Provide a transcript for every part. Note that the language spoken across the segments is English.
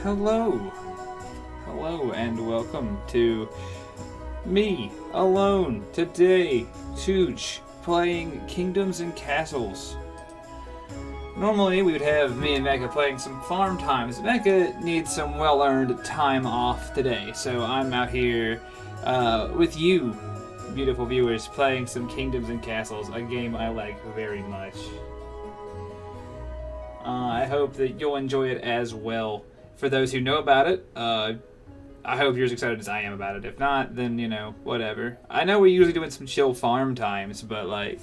Hello. Hello and welcome to me alone today, Tooch, playing Kingdoms and Castles. Normally we would have me and Mecca playing some farm times. Mecca needs some well-earned time off today, so I'm out here with you, beautiful viewers, playing some Kingdoms and Castles, a game I like very much. I hope that you'll enjoy it as well. For those who know about it, I hope you're as excited as I am about it. If not, then, you know, whatever. I know we're usually doing some chill farm times, but, like,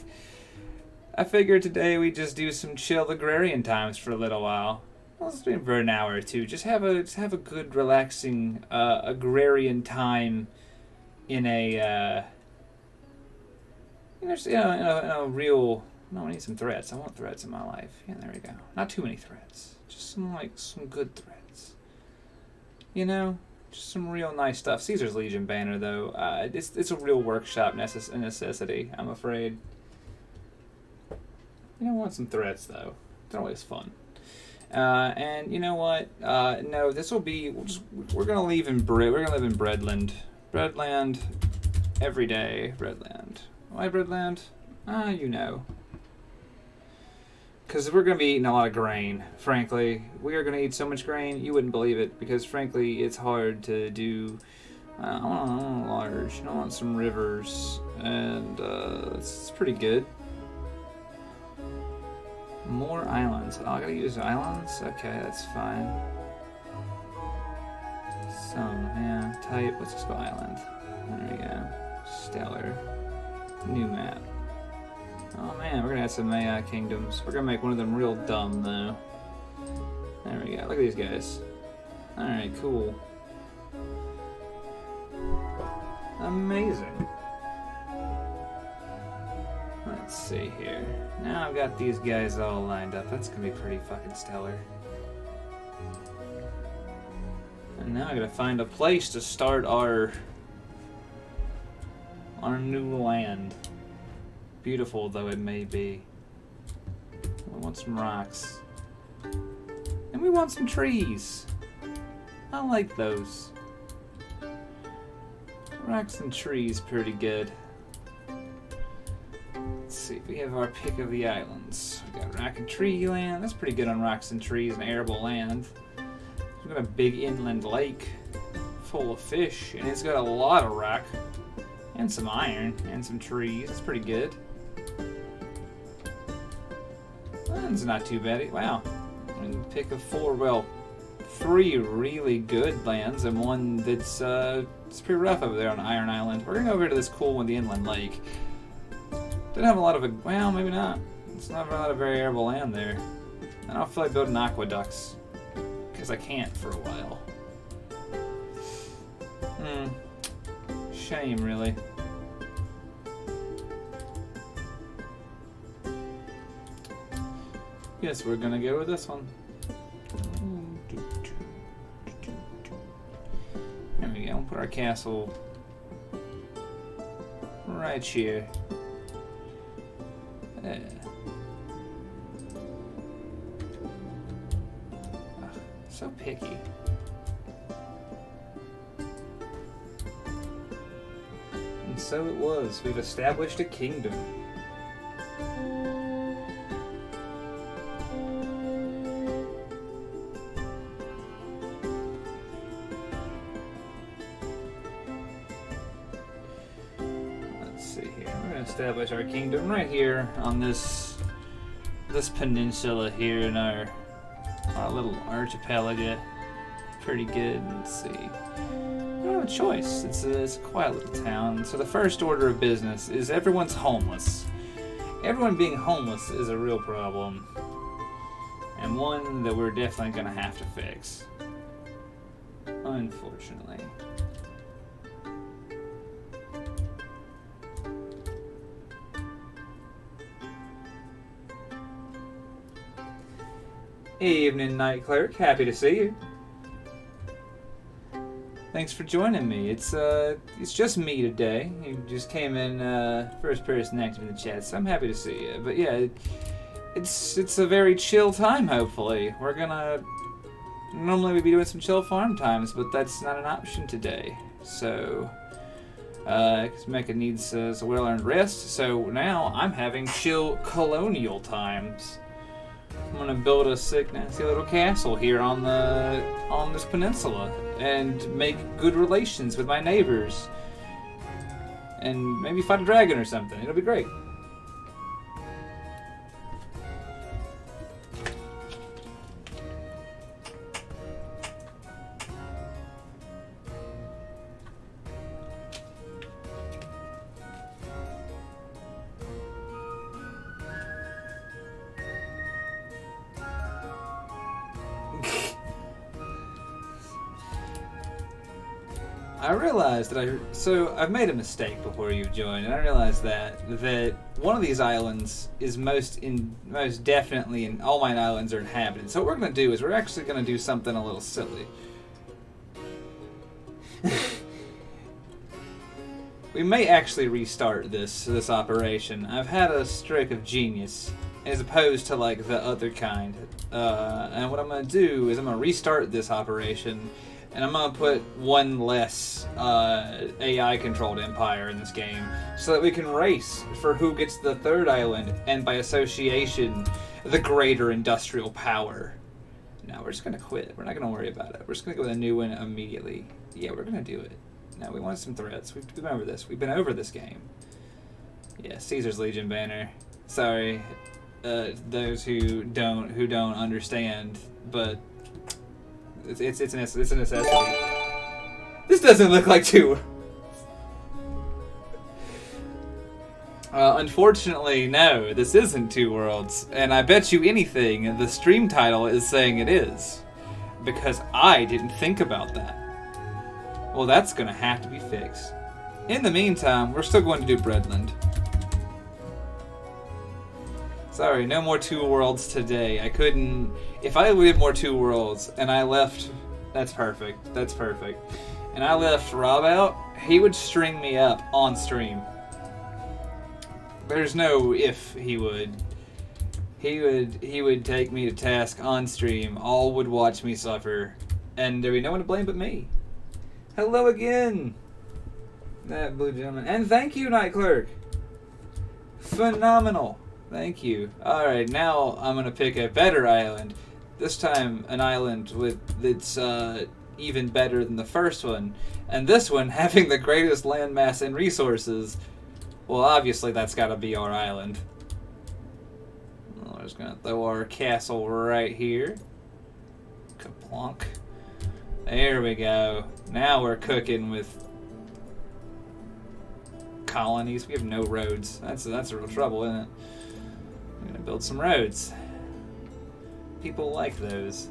I figured today we'd just do some chill agrarian times for a little while. Let's do it for an hour or two. Just have a good, relaxing agrarian time in a, in a real... No, I need some threads. I want threads in my life. Yeah, there we go. Not too many threads. Just some good threads. You know? Just some real nice stuff. Caesar's Legion banner, though. It's a real workshop necessity, I'm afraid. You don't want some threads, though. They're always fun. And you know what? No, this will be... We're gonna live in Breadland. Breadland every day. Breadland. Why Breadland? You know. Because we're going to be eating a lot of grain, frankly. We are going to eat so much grain, you wouldn't believe it. Because, frankly, it's hard to do... I want large. I want some rivers. And it's pretty good. More islands. Oh, I got to use islands? Okay, that's fine. Yeah. Type. Let's just go island. There we go. Stellar. New map. Oh man, we're gonna add some AI kingdoms. We're gonna make one of them real dumb though. There we go. Look at these guys. Alright, cool. Amazing. Let's see here. Now I've got these guys all lined up. That's gonna be pretty fucking stellar. And now I gotta find a place to start our new land. Beautiful though it may be. We want some rocks. And we want some trees. I like those. Rocks and trees pretty good. Let's see, we have our pick of the islands. We got rock and tree land. That's pretty good on rocks and trees and arable land. We've got a big inland lake full of fish, and it's got a lot of rock. And some iron, and some trees. That's pretty good. That's not too bad. Wow. I mean, pick of three really good lands, and one that's it's pretty rough over there on Iron Island. We're gonna go over to this cool one, the inland lake. Didn't have a lot of well, maybe not. It's not a lot of very arable land there. I don't feel like building aqueducts because I can't for a while. Shame, really. Yes, we're gonna go with this one. There we go. We'll put our castle right here. So picky. And so it was. We've established a kingdom. Establish our kingdom right here on this peninsula here in our little archipelago. Pretty good. Let's see. We don't have a choice. It's a quiet little town. So the first order of business is everyone's homeless. Everyone being homeless is a real problem, and one that we're definitely gonna have to fix. Unfortunately. Evening, Night Cleric. Happy to see you. Thanks for joining me. It's just me today. You just came in first person active in the chat, so I'm happy to see you. But yeah, it's a very chill time. Hopefully, we're gonna Normally we'd be doing some chill farm times, but that's not an option today. So, because Mecha needs some well-earned rest, so now I'm having chill colonial times. I'm gonna build a sick, nasty little castle here on this peninsula and make good relations with my neighbors, and maybe fight a dragon or something. It'll be great. I realized that I've made a mistake before you joined, and I realized that one of these islands is most definitely, and all my islands are inhabited. So what we're gonna do is we're actually gonna do something a little silly. We may actually restart this operation. I've had a stroke of genius, as opposed to like the other kind. And what I'm gonna do is I'm gonna restart this operation. And I'm going to put one less AI-controlled empire in this game so that we can race for who gets the third island and, by association, the greater industrial power. No, we're just going to quit. We're not going to worry about it. We're just going to go with a new one immediately. Yeah, we're going to do it. No, we want some threats. We've been over this. We've been over this game. Yeah, Caesar's Legion banner. Sorry, those who don't understand, but... It's a necessity. This doesn't look like two. Unfortunately, no, this isn't Two Worlds, and I bet you anything the stream title is saying it is, because I didn't think about that. Well, that's gonna have to be fixed. In the meantime, we're still going to do Breadland. Sorry, no more Two Worlds today. I couldn't... If I did more Two Worlds and I left... That's perfect. That's perfect. And I left Rob out, he would string me up on stream. There's no if he would. He would take me to task on stream. All would watch me suffer. And there'd be no one to blame but me. Hello again! That blue gentleman. And thank you, Night Clerk! Phenomenal! Thank you. Alright, now I'm gonna pick a better island. This time an island that's even better than the first one. And this one having the greatest landmass and resources. Well, obviously that's gotta be our island. We're just gonna throw our castle right here. Kaplonk. There we go. Now we're cooking with colonies. We have no roads. That's a real trouble, isn't it? I'm gonna build some roads. People like those.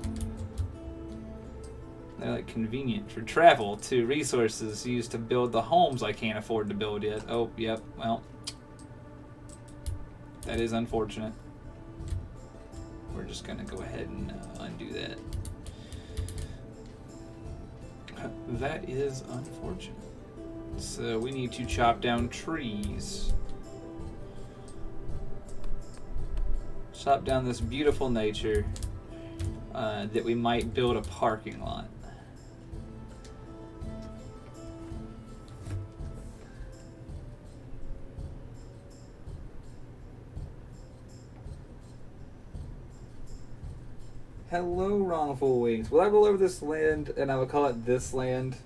They're like convenient for travel to resources used to build the homes I can't afford to build yet. Oh, yep, well. That is unfortunate. We're just gonna go ahead and undo that. That is unfortunate. So we need to chop down trees. Chop down this beautiful nature that we might build a parking lot. Hello, Wrongful Wings. Will I roll over this land and I will call it this land?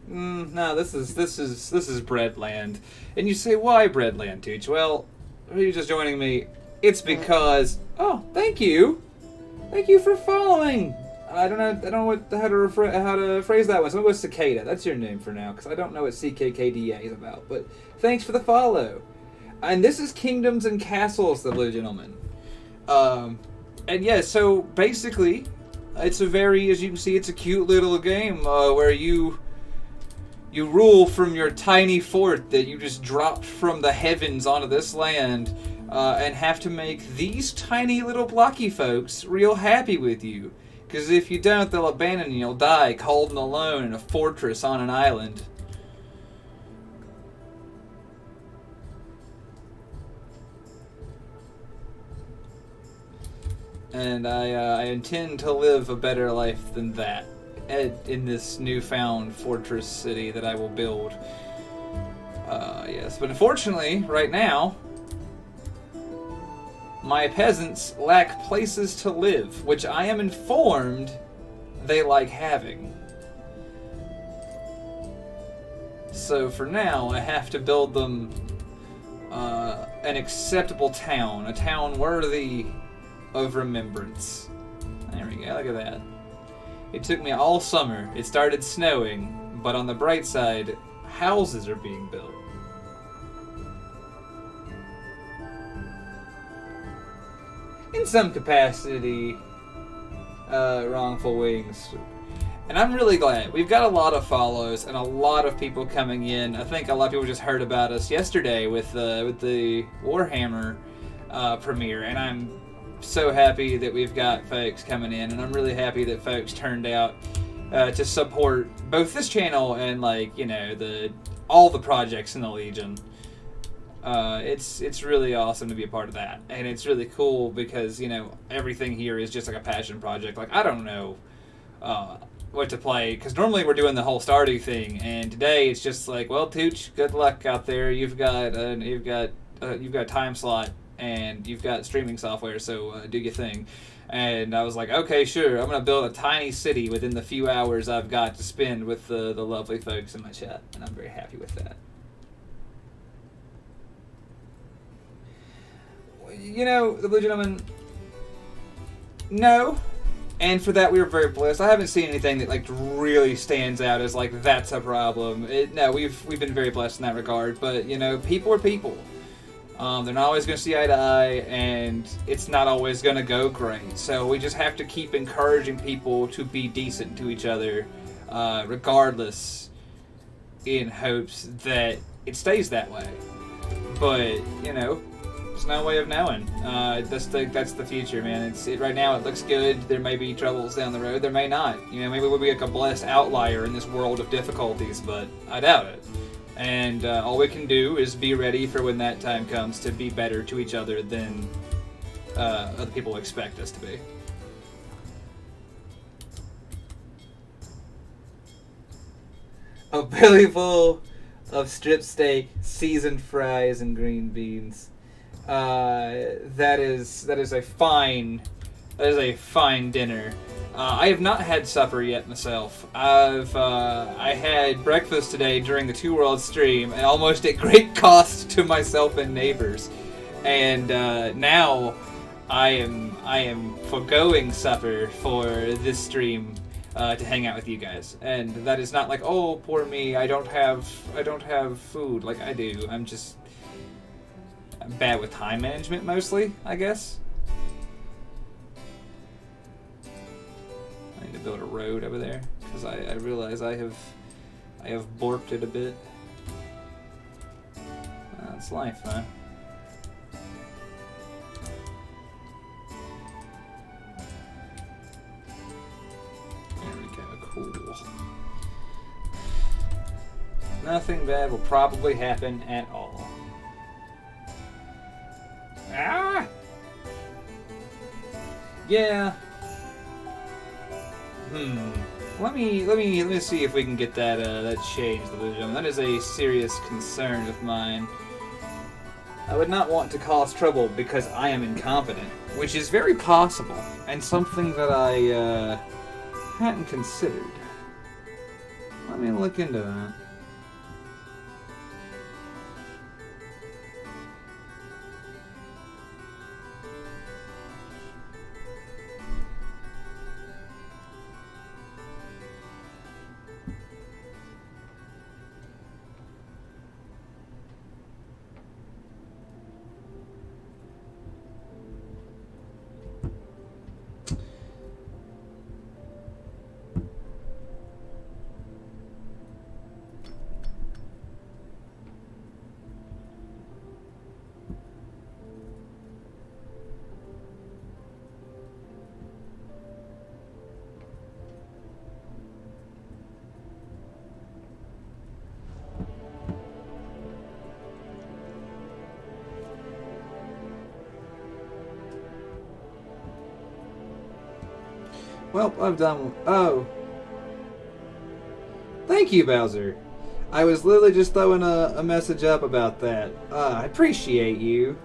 No, this is Breadland. And you say, why Breadland, Tooch? Well, are you just joining me? It's because... Oh, thank you! Thank you for following! I don't know how to phrase that one, so I'm going to go Cicada. That's your name for now, because I don't know what CKKDA is about. But thanks for the follow. And this is Kingdoms and Castles, the Blue Gentleman. And yeah, so basically, it's a very, as you can see, it's a cute little game where you rule from your tiny fort that you just dropped from the heavens onto this land and have to make these tiny little blocky folks real happy with you. Because if you don't, they'll abandon you. You'll die cold and alone in a fortress on an island. and I intend to live a better life than that in this newfound fortress city that I will build. Yes, but unfortunately, right now, my peasants lack places to live, which I am informed they like having. So for now, I have to build them an acceptable town, a town worthy of remembrance. There we go, look at that. It took me all summer. It started snowing, but on the bright side, houses are being built. In some capacity, wrongful wings. And I'm really glad. We've got a lot of follows and a lot of people coming in. I think a lot of people just heard about us yesterday with the Warhammer premiere, and I'm so happy that we've got folks coming in, and I'm really happy that folks turned out to support both this channel and, like, you know, all the projects in the Legion. It's really awesome to be a part of that, and it's really cool because, you know, everything here is just like a passion project. Like, I don't know what to play, because normally we're doing the whole Stardew thing, and today it's just like, well, Tooch, good luck out there. You've got a time slot and you've got streaming software, so do your thing. And I was like, okay, sure, I'm gonna build a tiny city within the few hours I've got to spend with the lovely folks in my chat, and I'm very happy with that. You know, the Blue Gentleman, no. And for that, we were very blessed. I haven't seen anything that, like, really stands out as, like, that's a problem. No, we've been very blessed in that regard. But, you know, people are people. They're not always going to see eye to eye, and it's not always going to go great. So we just have to keep encouraging people to be decent to each other, regardless, in hopes that it stays that way. But, you know, there's no way of knowing. That's the future, man. Right now it looks good. There may be troubles down the road. There may not. You know, maybe we'll be like a blessed outlier in this world of difficulties, but I doubt it. And all we can do is be ready for when that time comes to be better to each other than other people expect us to be. A belly full of strip steak, seasoned fries, and green beans. That is a fine dinner. I have not had supper yet myself. I had breakfast today during the Two Worlds stream, and almost at great cost to myself and neighbors. And now I am foregoing supper for this stream to hang out with you guys. And that is not like, oh, poor me, I don't have food like I do. I'm bad with time management mostly, I guess. I need to build a road over there because I realize I have borked it a bit. That's life, huh? There we go. Cool. Nothing bad will probably happen at all. Ah! Yeah. Let me see if we can get that changed, ladies and gentlemen. That is a serious concern of mine. I would not want to cause trouble because I am incompetent, which is very possible, and something that I hadn't considered. Let me look into that. Well, I'm done. Oh. Thank you, Bowser. I was literally just throwing a message up about that. I appreciate you.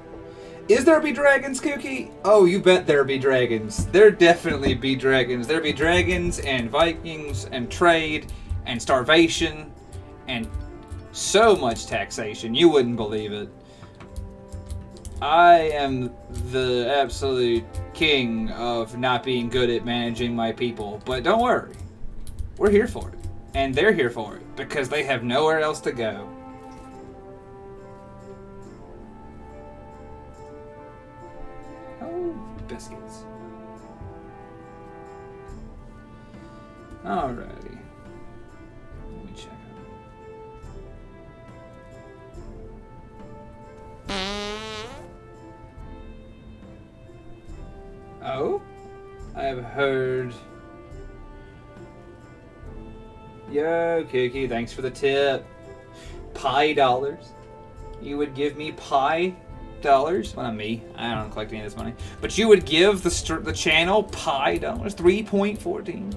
Is there be dragons, Kooky? Oh, you bet there be dragons. There definitely be dragons. There be dragons and Vikings and trade and starvation and so much taxation. You wouldn't believe it. I am the absolute king of not being good at managing my people. But don't worry. We're here for it. And they're here for it because they have nowhere else to go. Oh, biscuits. Alrighty. Let me check out. Oh? I have heard. Yo, Kooky, thanks for the tip. Pie dollars. You would give me pie dollars? Well, not me. I don't collect any of this money. But you would give the channel pie dollars? 3.14.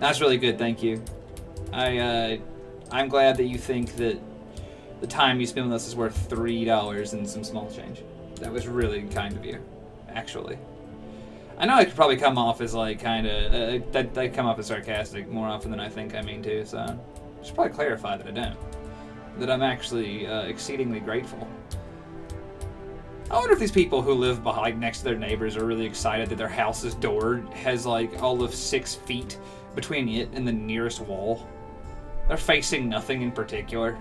That's really good, thank you. I'm glad that you think that the time you spend with us is worth $3 and some small change. That was really kind of you, actually. I know I could probably come off as like kind of that come off as sarcastic more often than I think I mean to. So I should probably clarify that I don't. That I'm actually exceedingly grateful. I wonder if these people who live behind next to their neighbors are really excited that their house's door has like all of 6 feet between it and the nearest wall. They're facing nothing in particular.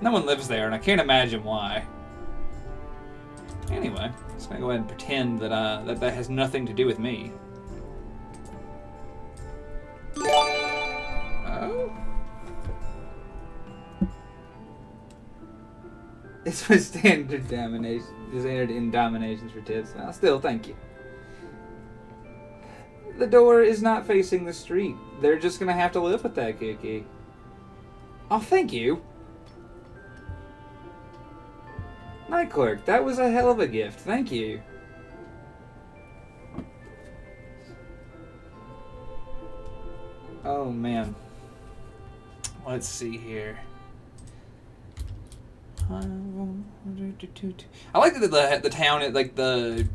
No one lives there, and I can't imagine why. Anyway, I'm just gonna go ahead and pretend that that has nothing to do with me. Oh. This was standard domination. Standard in dominations for tips. Well, still, thank you. The door is not facing the street. They're just gonna have to live with that, Kooky. Oh, thank you. Night Clerk, that was a hell of a gift. Thank you. Oh, man. Let's see here. I like that the town, like the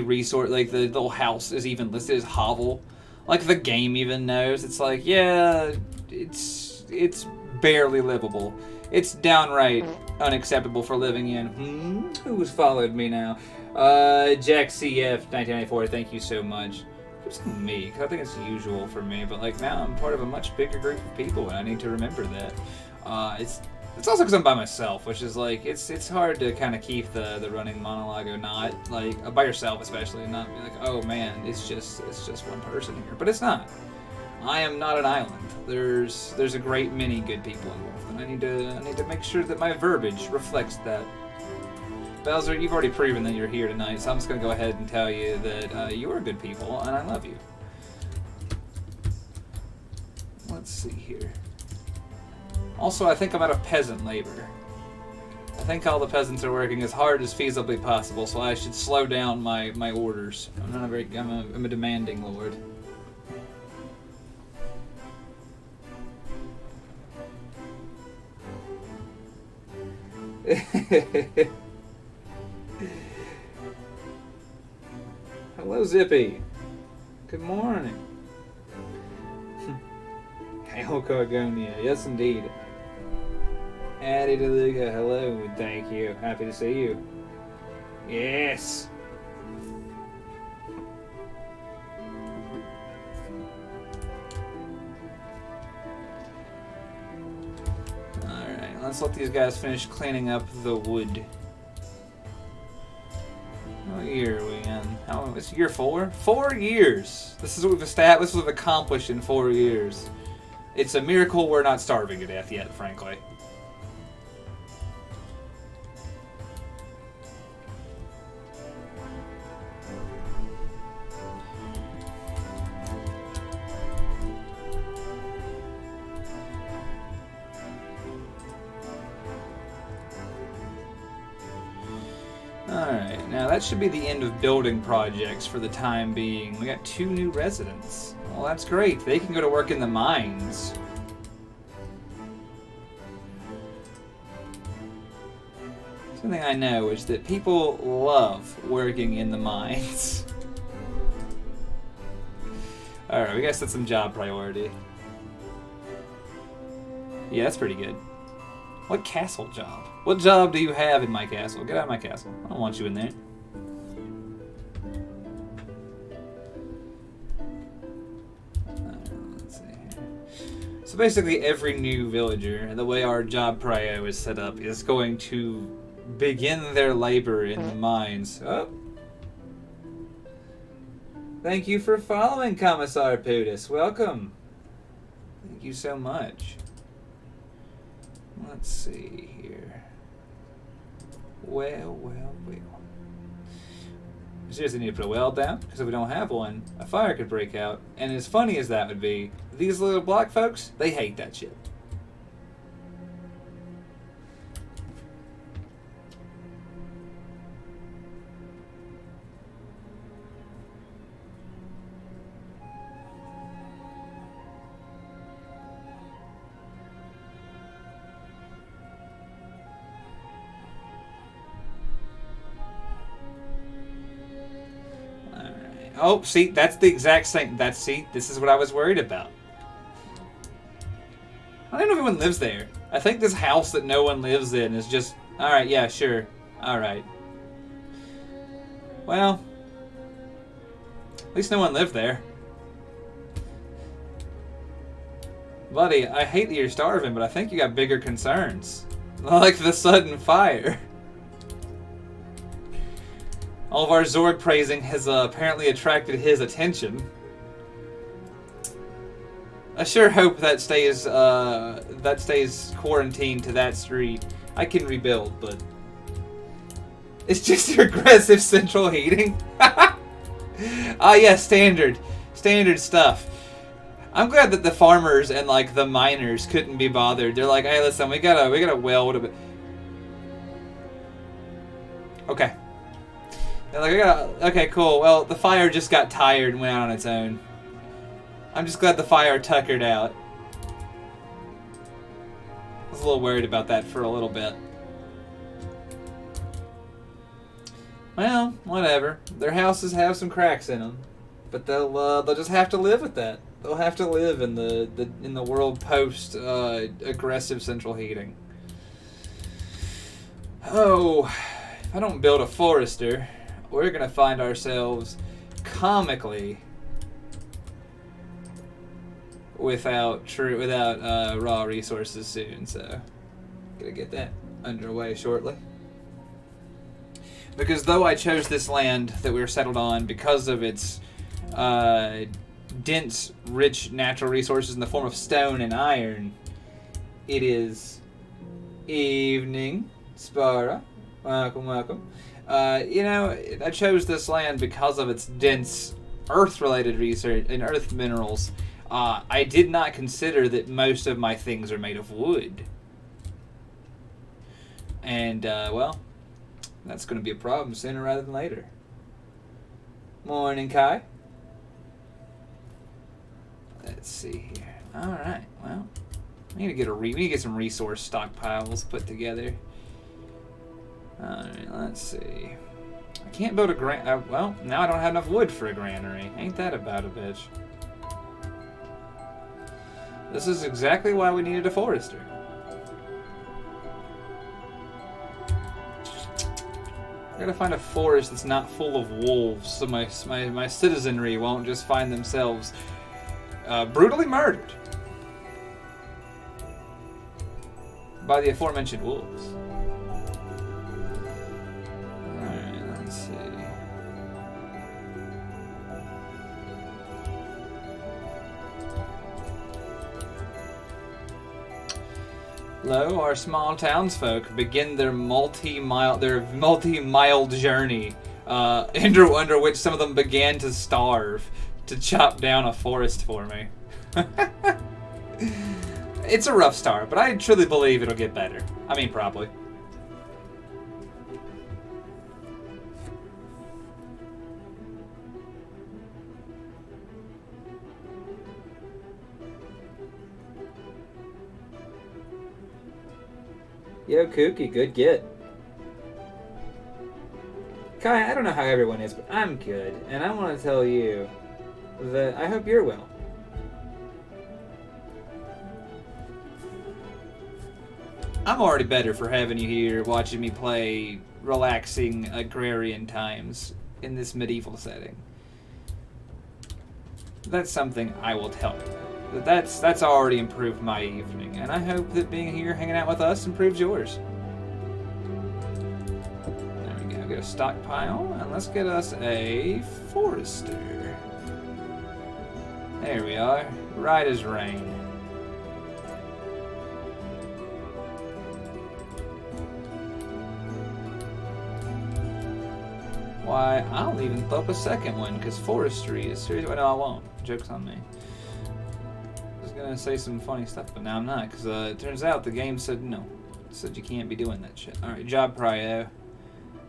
resort, like the little house is even listed as hovel. Like the game even knows. It's like, yeah, it's barely livable. It's downright unacceptable for living in. Who's followed me now? Jack CF 1994. Thank you so much. Keep saying me, because I think it's usual for me, but like now I'm part of a much bigger group of people, and I need to remember that. It's also because I'm by myself, which is like it's hard to kind of keep the running monologue or not, like by yourself especially, and not be like, oh man, it's just one person here, but it's not. I am not an island. There's a great many good people involved, and I need to make sure that my verbiage reflects that. Bowser, you've already proven that you're here tonight, so I'm just gonna go ahead and tell you that you are good people, and I love you. Let's see here. Also, I think I'm out of peasant labor. I think all the peasants are working as hard as feasibly possible, so I should slow down my orders. I'm a demanding lord. Hello, Zippy. Good morning. Hail, Cargonia. Yes, indeed. Addie DeLuca, hello, and thank you. Happy to see you. Yes. Alright, let's let these guys finish cleaning up the wood. What year are we in? It's year 4? 4 years! This is what we've established, this is what we've accomplished in 4 years. It's a miracle we're not starving to death yet, frankly. Alright, Now that should be the end of building projects for the time being. We got 2 new residents. Well, that's great. They can go to work in the mines. Something I know is that people love working in the mines. Alright, we gotta set some job priority. Yeah, that's pretty good. What castle job? What job do you have in my castle? Get out of my castle. I don't want you in there. Let's see here. So basically every new villager, the way our job prio is set up, is going to begin their labor in the mines. Oh. Thank you for following, Commissar Pudis. Welcome. Thank you so much. Let's see here. Well. We seriously need to put a well down, because if we don't have one, a fire could break out. And as funny as that would be, these little block folks, they hate that shit. Oh, see, that's the exact same. See, this is what I was worried about. I don't know if anyone lives there. I think this house that no one lives in is just, alright, yeah, sure. Alright. Well, at least no one lived there. Buddy, I hate that you're starving, but I think you got bigger concerns. Like the sudden fire. All of our Zord praising has apparently attracted his attention. I sure hope that stays quarantined to that street. I can rebuild, but it's just your aggressive central heating. Ah, yeah, standard stuff. I'm glad that the farmers and like the miners couldn't be bothered. They're like, hey, listen, we gotta weld a bit. Okay. They're like, okay, cool. Well, the fire just got tired and went out on its own. I'm just glad the fire tuckered out. I was a little worried about that for a little bit. Well, whatever. Their houses have some cracks in them, but they'll just have to live with that. They'll have to live in the world post aggressive central heating. Oh, if I don't build a forester, we're gonna find ourselves comically without raw resources soon. So, gotta get that underway shortly. Because though I chose this land that we were settled on because of its dense, rich natural resources in the form of stone and iron, it is evening. Spara, welcome. I chose this land because of its dense earth-related research and earth minerals. I did not consider that most of my things are made of wood. And, well, that's going to be a problem sooner rather than later. Morning, Kai. Let's see here. Alright, well, we need to get some resource stockpiles put together. Alright, let's see. I can't build a well, now I don't have enough wood for a granary. Ain't that about a bitch? This is exactly why we needed a forester. I gotta find a forest that's not full of wolves, so my citizenry won't just find themselves brutally murdered by the aforementioned wolves. Lo, our small townsfolk begin their multi-mile journey, under which some of them began to starve, to chop down a forest for me. It's a rough start, but I truly believe it'll get better. I mean, probably. Yo, Kooky, good get. Kai, I don't know how everyone is, but I'm good. And I want to tell you that I hope you're well. I'm already better for having you here, watching me play relaxing agrarian times in this medieval setting. That's something I will tell you. That's already improved my evening, and I hope that being here, hanging out with us, improves yours. There we go. Get a stockpile, and let's get us a forester. There we are. Right as rain. Why, I'll even throw up a second one, because forestry is serious. Well, no, I won't. Joke's on me. I was going to say some funny stuff, but now I'm not, because it turns out the game said no. It said you can't be doing that shit. Alright, job prio.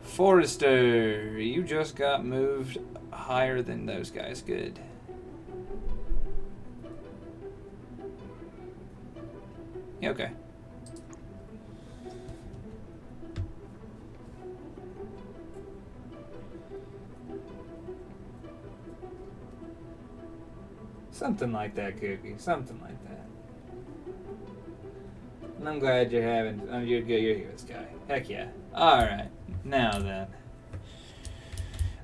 Forester, you just got moved higher than those guys. Good. Yeah, okay. Something like that, Cookie. Something like that. And I'm glad you're having. You're good. You're here, this guy. Heck yeah. All right. Now then.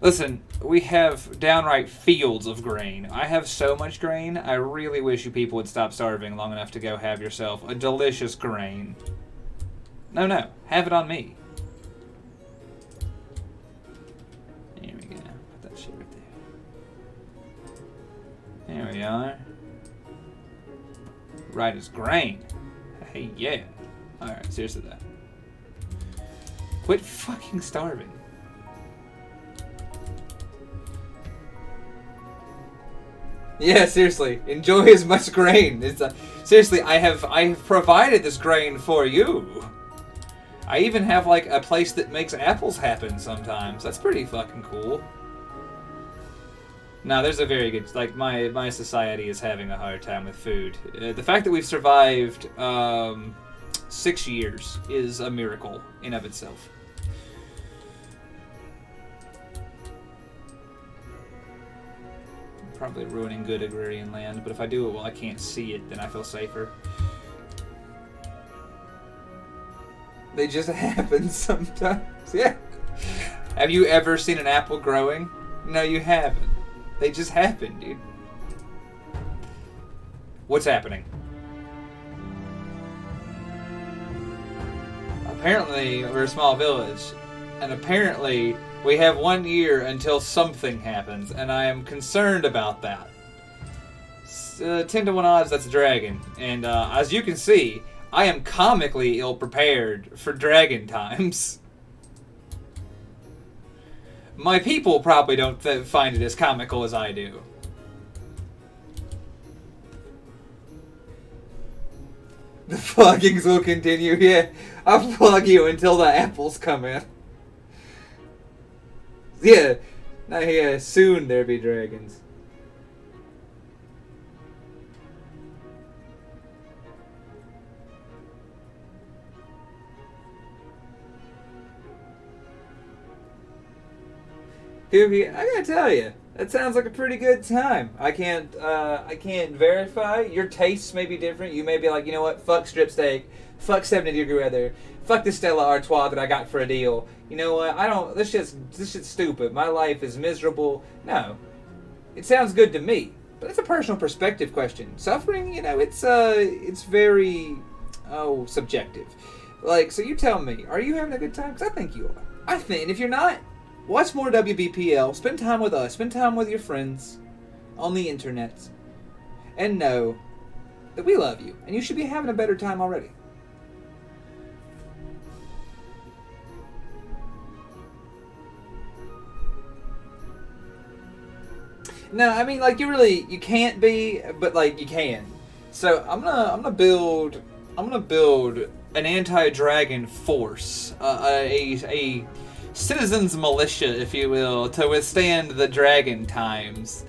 Listen, we have downright fields of grain. I have so much grain. I really wish you people would stop starving long enough to go have yourself a delicious grain. No, have it on me. Here we go. Put that shit right there. There we are. Right as grain. Hey, yeah. Alright, seriously though. Quit fucking starving. Yeah, seriously. Enjoy as much grain. It's seriously, I have provided this grain for you. I even have like a place that makes apples happen sometimes. That's pretty fucking cool. No, there's a very good, like, my society is having a hard time with food. The fact that we've survived 6 years is a miracle in of itself. I'm probably ruining good agrarian land, but if I do it while I can't see it, then I feel safer. They just happen sometimes, yeah. Have you ever seen an apple growing? No, you haven't. They just happen, dude. What's happening? Apparently, we're a small village, and apparently we have 1 year until something happens, and I am concerned about that. 10 to 1 odds, that's a dragon. And as you can see, I am comically ill-prepared for dragon times. My people probably don't find it as comical as I do. The floggings will continue, yeah. I'll flog you until the apples come in. Yeah, now yeah, soon there be dragons. Kooky, I gotta tell you, that sounds like a pretty good time. I can't verify. Your tastes may be different. You may be like, you know what? Fuck strip steak. Fuck 70-degree weather. Fuck this Stella Artois that I got for a deal. You know what? I don't. This shit's stupid. My life is miserable. No, it sounds good to me. But it's a personal perspective question. Suffering, you know, it's very subjective. Like, so you tell me, are you having a good time? Because I think you are. I think, and if you're not, watch more WBPL. Spend time with us. Spend time with your friends on the internet. And know that we love you. And you should be having a better time already. No, I mean, like, you can't be, but, like, you can. So, I'm gonna build an anti-dragon force. A citizens militia, if you will, to withstand the dragon times.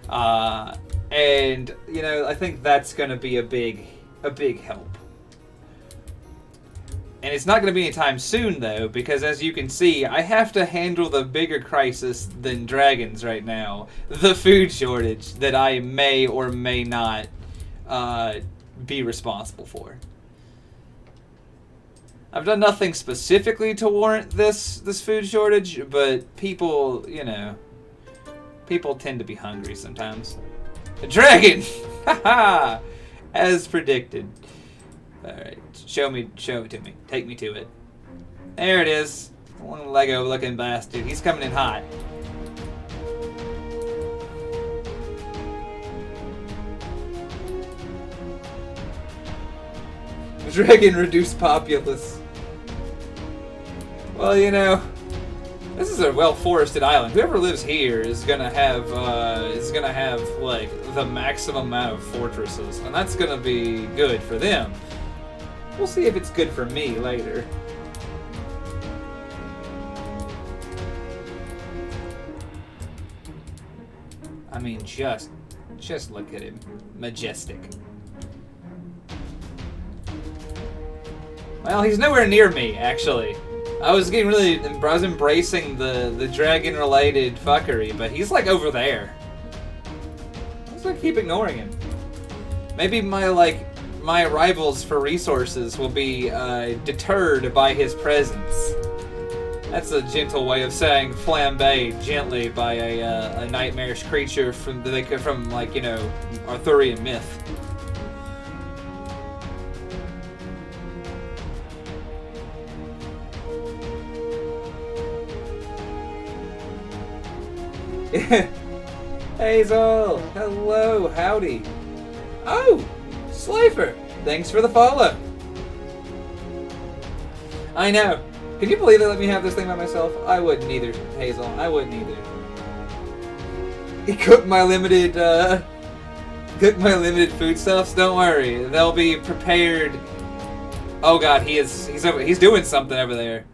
And, you know, I think that's going to be a big help. And it's not going to be anytime soon, though, because as you can see, I have to handle the bigger crisis than dragons right now. The food shortage that I may or may not be responsible for. I've done nothing specifically to warrant this food shortage, but people, you know, people tend to be hungry sometimes. A dragon! Haha! As predicted. Alright, show it to me. Take me to it. There it is. One Lego looking bastard. He's coming in hot. Dragon reduced populace. Well, you know, this is a well-forested island. Whoever lives here is gonna have like the maximum amount of fortresses, and that's gonna be good for them. We'll see if it's good for me later. I mean, just look at him, majestic. Well, he's nowhere near me, actually. I was embracing the dragon-related fuckery, but he's like over there. Let's like keep ignoring him. Maybe my rivals for resources will be deterred by his presence. That's a gentle way of saying flambéed gently by a nightmarish creature from like, you know, Arthurian myth. Hazel! Hello, howdy. Oh! Slifer! Thanks for the follow. I know. Can you believe they let me have this thing by myself? I wouldn't either, Hazel. I wouldn't either. He cooked my limited foodstuffs. Don't worry. They'll be prepared. Oh god, he's doing something over there.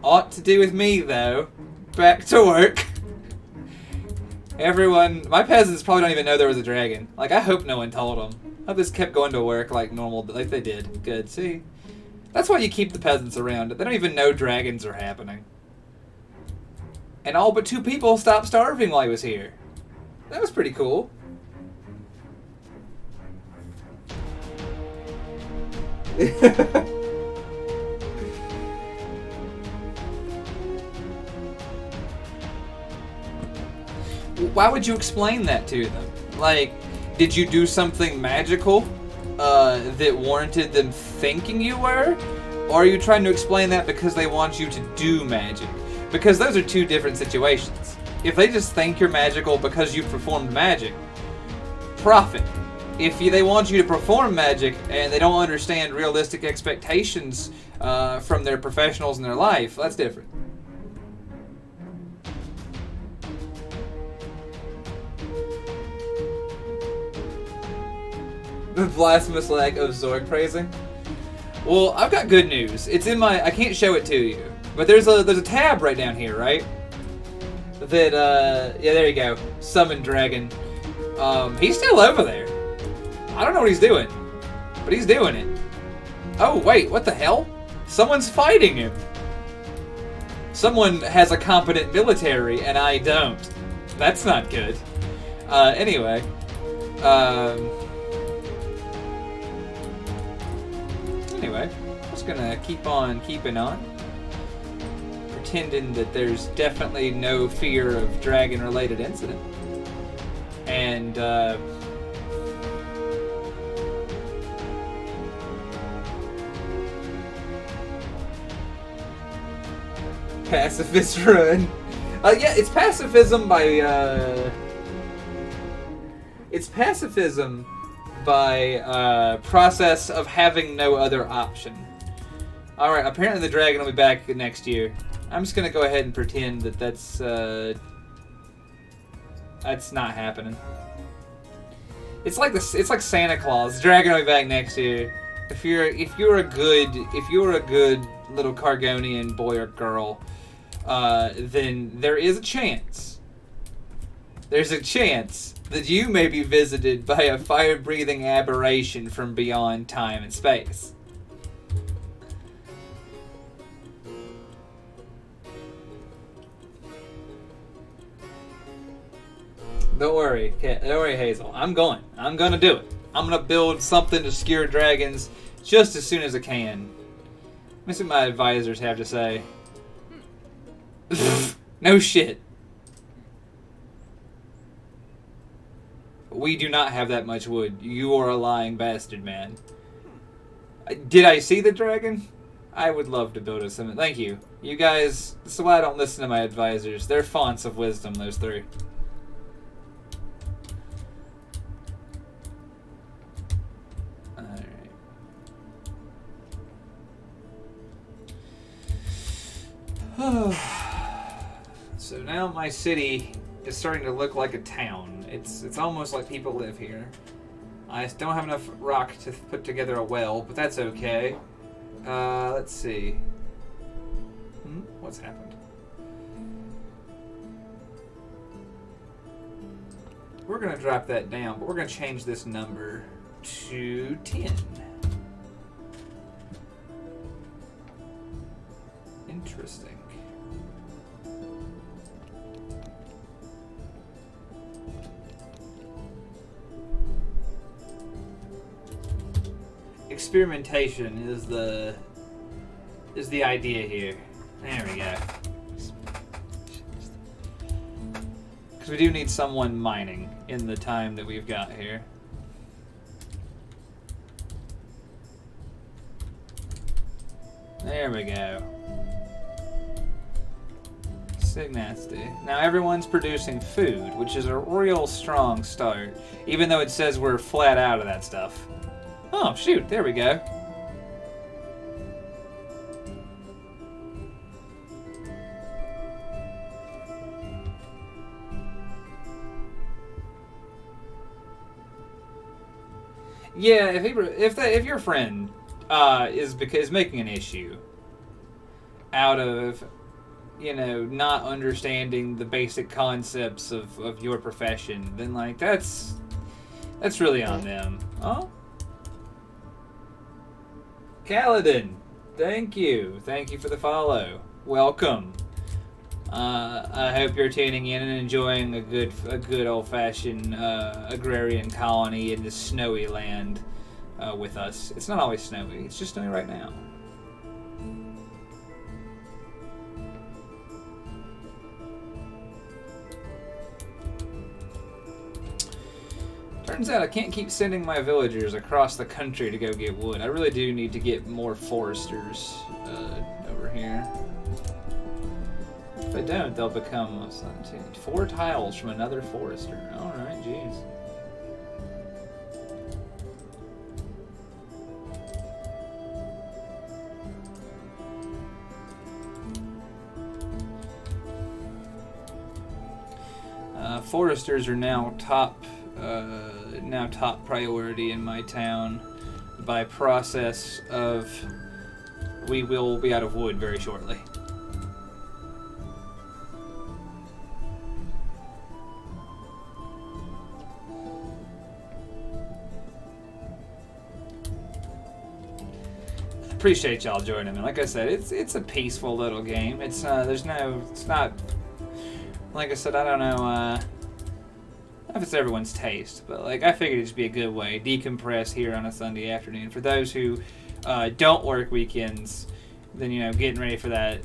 Ought to do with me, though. Back to work. Everyone, my peasants probably don't even know there was a dragon. Like, I hope no one told them. I hope this kept going to work like normal, like they did. Good, see? That's why you keep the peasants around. They don't even know dragons are happening. And all but 2 people stopped starving while he was here. That was pretty cool. Why would you explain that to them? Like, did you do something magical that warranted them thinking you were? Or are you trying to explain that because they want you to do magic? Because those are 2 different situations. If they just think you're magical because you performed magic, profit. If they want you to perform magic and they don't understand realistic expectations from their professionals in their life, that's different. The blasphemous lag of Zorg praising. Well, I've got good news. It's in my. I can't show it to you, but there's a tab right down here, right? That yeah, there you go. Summon dragon. He's still over there. I don't know what he's doing, but he's doing it. Oh wait, what the hell? Someone's fighting him. Someone has a competent military, and I don't. That's not good. Anyway. Anyway, just gonna keep on keeping on. Pretending that there's definitely no fear of dragon-related incident. And, pacifist run. Yeah, it's pacifism by, It's pacifism by process of having no other option. Alright, apparently the dragon will be back next year. I'm just gonna go ahead and pretend that that's not happening. It's like Santa Claus. The dragon will be back next year. If you're a good little Cargonian boy or girl, then there is a chance. There's a chance that you may be visited by a fire-breathing aberration from beyond time and space. Don't worry, Hazel. I'm going. I'm gonna do it. I'm gonna build something to scare dragons just as soon as I can. Let me see what my advisors have to say. No shit. We do not have that much wood. You are a lying bastard, man. Did I see the dragon? I would love to build a summit. Thank you. You guys, this is why I don't listen to my advisors. They're fonts of wisdom, those three. Alright. So now my city is starting to look like a town. It's almost like people live here. I don't have enough rock to put together a well, but that's okay. Let's see. What's happened? We're gonna drop that down, but we're gonna change this number to 10. Interesting. Experimentation is the idea here. There we go. Because we do need someone mining in the time that we've got here. There we go. Nasty. Now everyone's producing food, which is a real strong start, even though it says we're flat out of that stuff. Oh, shoot, there we go. Yeah, if your friend is making an issue out of, you know, not understanding the basic concepts of your profession, then like that's really on them. Oh, Kaladin, thank you for the follow. Welcome. I hope you're tuning in and enjoying a good old-fashioned agrarian colony in this snowy land with us. It's not always snowy. It's just snowy right now. Turns out I can't keep sending my villagers across the country to go get wood. I really do need to get more foresters over here. If I don't, they'll become 4 tiles from another forester. Alright, jeez. Foresters are now top priority in my town by process of we will be out of wood very shortly. Appreciate y'all joining me. Like I said, it's a peaceful little game. It's not like I said, I don't know if it's everyone's taste, but like I figured it'd just be a good way decompress here on a Sunday afternoon for those who don't work weekends. Then getting ready for that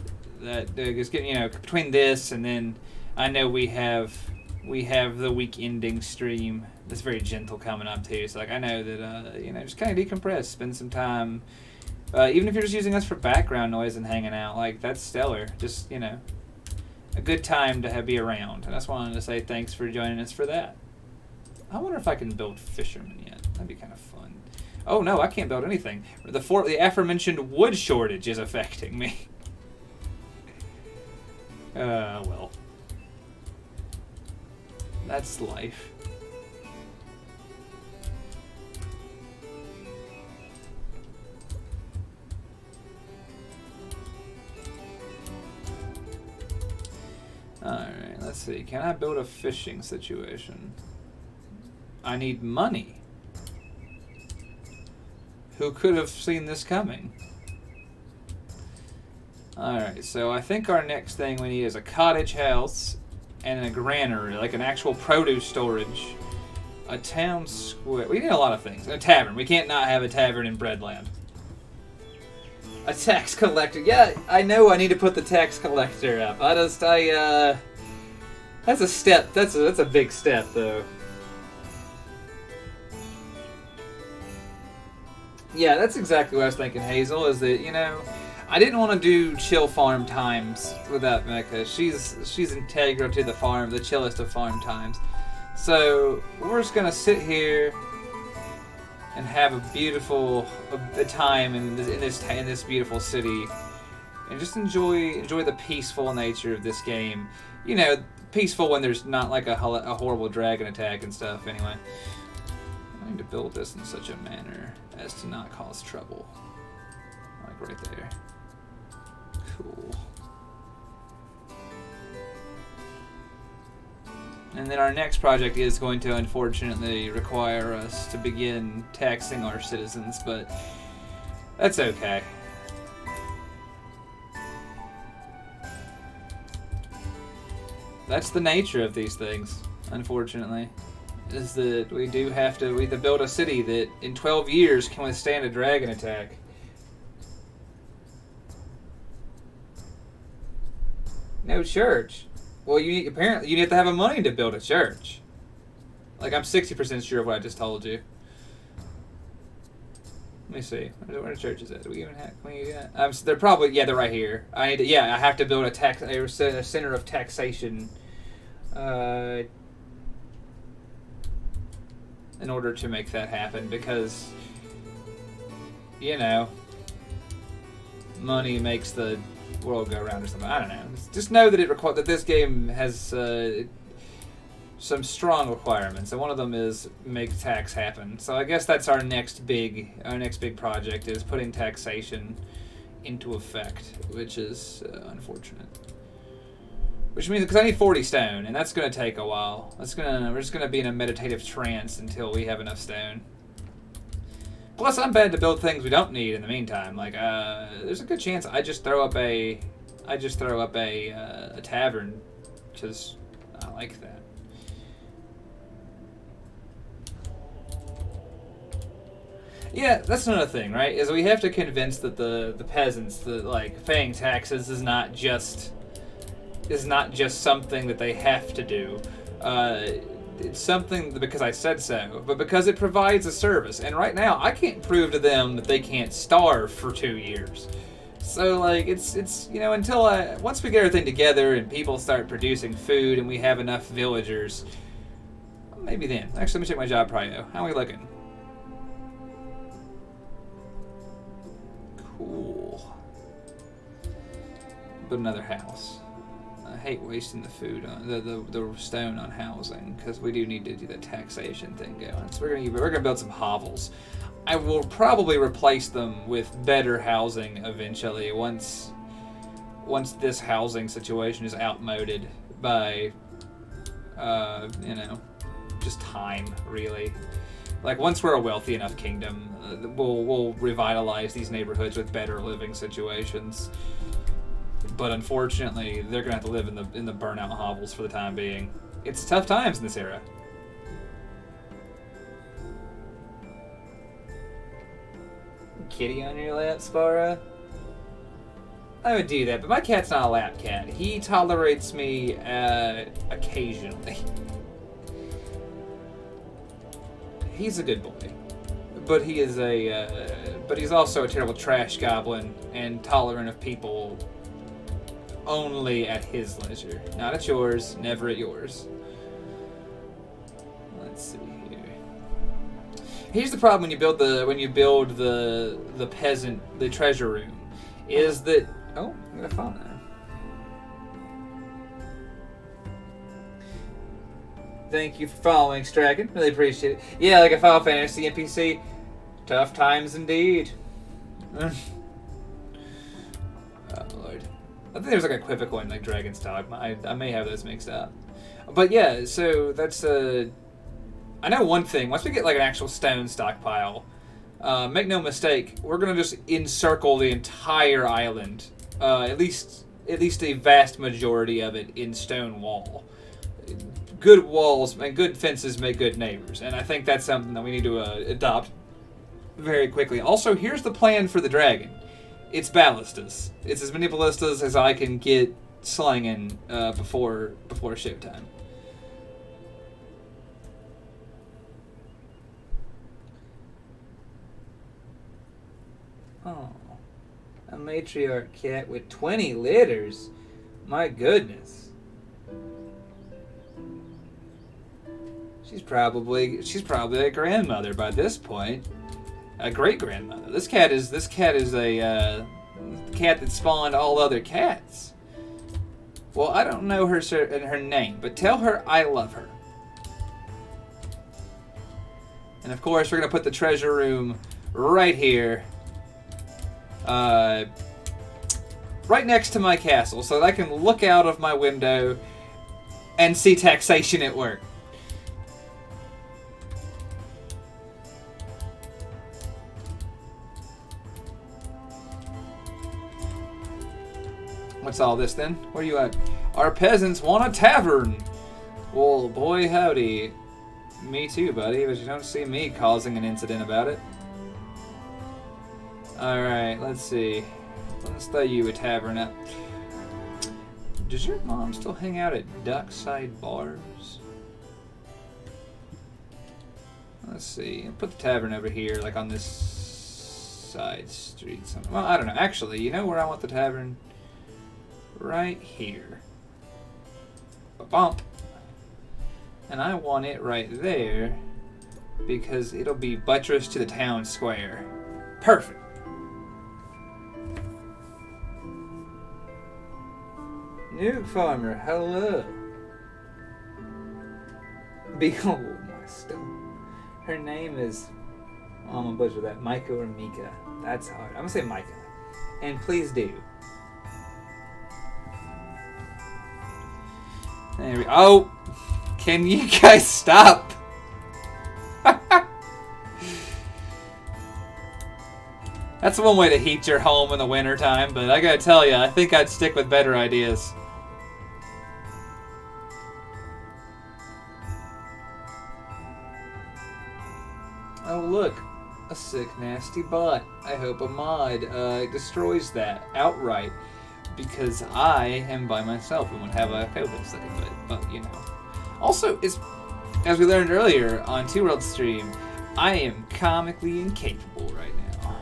just getting between this and then I know we have the week ending stream that's very gentle coming up too. So like I know that just kind of decompress, spend some time. Even if you're just using us for background noise and hanging out, like that's stellar. Just a good time to be around. And I just wanted to say thanks for joining us for that. I wonder if I can build fishermen yet. That'd be kind of fun. Oh no, I can't build anything. The aforementioned wood shortage is affecting me. Well. That's life. Alright, let's see. Can I build a fishing situation? I need money. Who could have seen this coming? Alright, so I think our next thing we need is a cottage house and a granary, like an actual produce storage. A town square. We need a lot of things. A tavern. We can't not have a tavern in Breadland. A tax collector. Yeah, I know I need to put the tax collector up. That's a step. That's a big step, though. Yeah, that's exactly what I was thinking, Hazel, is that, you know, I didn't want to do chill farm times without Mecca. She's integral to the farm, the chillest of farm times. So, we're just going to sit here and have a beautiful time in this beautiful city, and just enjoy the peaceful nature of this game. You know, peaceful when there's not like a horrible dragon attack and stuff. Anyway, I need to build this in such a manner as to not cause trouble, like right there. Cool. And then our next project is going to unfortunately require us to begin taxing our citizens, but that's okay. That's the nature of these things, unfortunately, is that we have to build a city that in 12 years can withstand a dragon attack. No church. Well, apparently you have to have a money to build a church. Like, I'm 60% sure of what I just told you. Let me see. Where the church is at? Do we even have? Can we get? They're probably they're right here. I have to build a center of taxation. In order to make that happen, because you know, money makes the world go around or something. I don't know. Just know that that this game has some strong requirements, and one of them is make tax happen. So I guess that's our next big project, is putting taxation into effect, which is unfortunate. Which means, because I need 40 stone, and that's going to take a while. We're just going to be in a meditative trance until we have enough stone. Plus, I'm bad to build things we don't need in the meantime. Like, there's a good chance I just throw up a tavern, because I like that. Yeah, that's another thing, right? Is we have to convince that the peasants that like paying taxes is not just something that they have to do. It's something because I said so, but because it provides a service. And right now, I can't prove to them that they can't starve for 2 years. So like it's you know, until once we get everything together and people start producing food and we have enough villagers, maybe then. Actually, let me check my job prio. How are we looking? Cool. Build another house. I hate wasting the food on the stone on housing, because we do need to do the taxation thing going. So we're gonna build some hovels. I will probably replace them with better housing eventually once this housing situation is outmoded by you know, just time, really. Like, once we're a wealthy enough kingdom, we'll revitalize these neighborhoods with better living situations. But unfortunately, they're gonna have to live in the burnout hovels for the time being. It's tough times in this era. Kitty on your lap, Spara? I would do that, but my cat's not a lap cat. He tolerates me occasionally. He's a good boy, but he's also a terrible trash goblin and tolerant of people only at his leisure, not at yours, never at yours. Let's see here. Here's the problem when you build the peasant, the treasure room, is that oh, I got a phone there. Thank you for following, Stragon. Really appreciate it. Yeah, like a Final Fantasy NPC. Tough times indeed. Oh, Lord. I think there's like a equivocal in like Dragon's Dogma. I may have those mixed up. But yeah, so that's I know one thing. Once we get like an actual stone stockpile, make no mistake, we're gonna just encircle the entire island. At least a vast majority of it in stone wall. good walls and good fences make good neighbors, and I think that's something that we need to adopt very quickly. Also, here's the plan for the dragon. It's ballistas. It's as many ballistas as I can get slinging before showtime. Oh, a matriarch cat with 20 litters. My goodness. She's probably a grandmother by this point. A great grandmother. This cat is a cat that spawned all other cats. Well, I don't know her name, but tell her I love her. And of course, we're gonna put the treasure room right here, right next to my castle, so that I can look out of my window and see taxation at work. What's all this then? Where are you at? Our peasants want a tavern. Well, boy howdy. Me too, buddy, but you don't see me causing an incident about it. Alright, let's see. Let's throw you a tavern up. Does your mom still hang out at Duckside Bars? Let's see. Put the tavern over here, like on this side street somewhere. Well, I don't know. Actually, you know where I want the tavern? Right here. Ba-bump. And I want it right there because it'll be buttressed to the town square. Perfect. New farmer, hello. Behold my stone. Her name is, I'm gonna butcher that, Micah or Mika. That's hard. I'm gonna say Micah. And please do. There we go. Oh! Can you guys stop? That's one way to heat your home in the wintertime, but I gotta tell you, I think I'd stick with better ideas. Oh look, a sick nasty bot. I hope a mod destroys that outright. Because I am by myself and would have a co-host that could, but you know. Also, as we learned earlier on Two World Stream, I am comically incapable right now.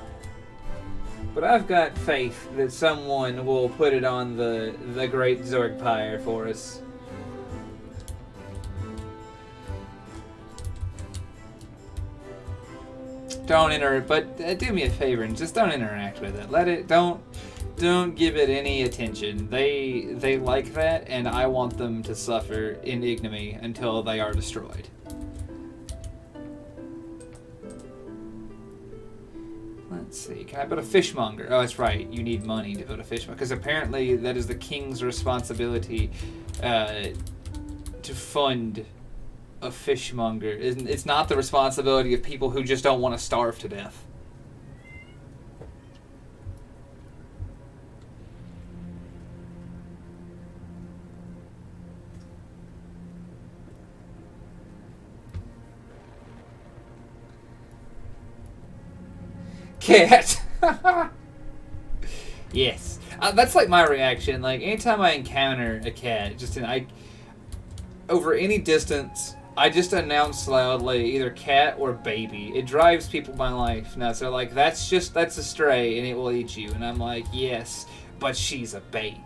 But I've got faith that someone will put it on the great Zorgpire for us. Don't but do me a favor and just don't interact with it. Don't give it any attention. They like that, and I want them to suffer in ignominy until they are destroyed. Let's see. Can I build a fishmonger? Oh, that's right. You need money to build a fishmonger, because apparently that is the king's responsibility to fund a fishmonger. It's not the responsibility of people who just don't want to starve to death. Cat. Yes, that's like my reaction. Like anytime I encounter a cat, over any distance, I just announce loudly either cat or baby. It drives people my life nuts. They're like, that's a stray and it will eat you, and I'm like, yes, but she's a baby.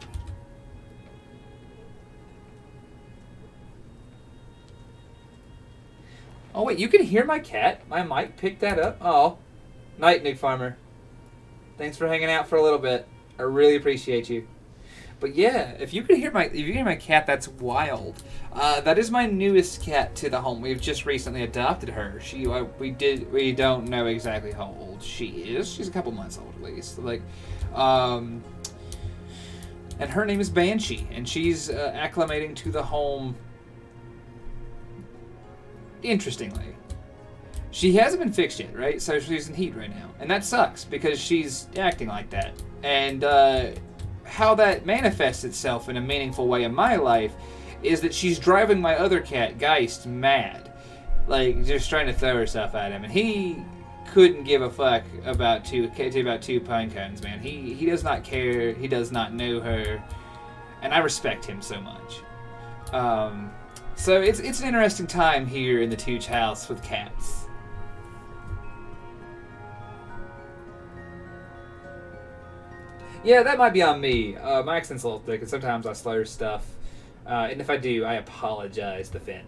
Oh wait, you can hear my cat? My mic picked that up? Oh. Night, Nick Farmer. Thanks for hanging out for a little bit. I really appreciate you. But yeah, if you hear my cat, that's wild. That is my newest cat to the home. We've just recently adopted her. We don't know exactly how old she is. She's a couple months old at least. And her name is Banshee, and she's acclimating to the home. Interestingly. She hasn't been fixed yet, right? So she's in heat right now. And that sucks, because she's acting like that. And how that manifests itself in a meaningful way in my life is that she's driving my other cat, Geist, mad. Like, just trying to throw herself at him. And he couldn't give a fuck about two pine cones, man. He does not care. He does not know her. And I respect him so much. So it's an interesting time here in the Tooch house with cats. Yeah, that might be on me. My accent's a little thick, and sometimes I slur stuff. And if I do, I apologize to Finn.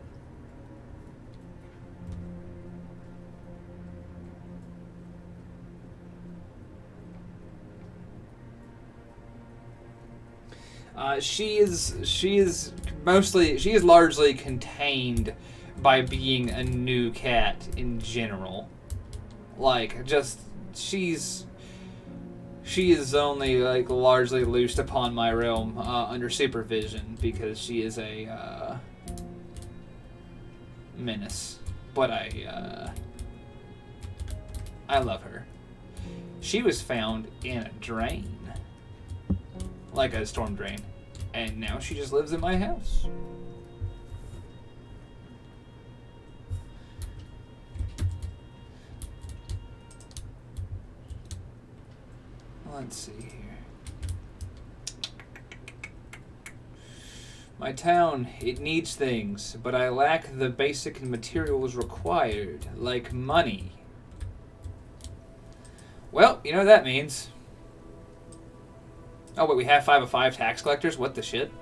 She is largely contained by being a new cat in general. Like, just she is only like largely loosed upon my realm under supervision because she is a menace. But I love her. She was found in a drain. Like a storm drain. And now she just lives in my house. Let's see here. My town, it needs things, but I lack the basic materials required, like money. Well, you know what that means. Oh, wait, we have 5 of 5 tax collectors? What the shit?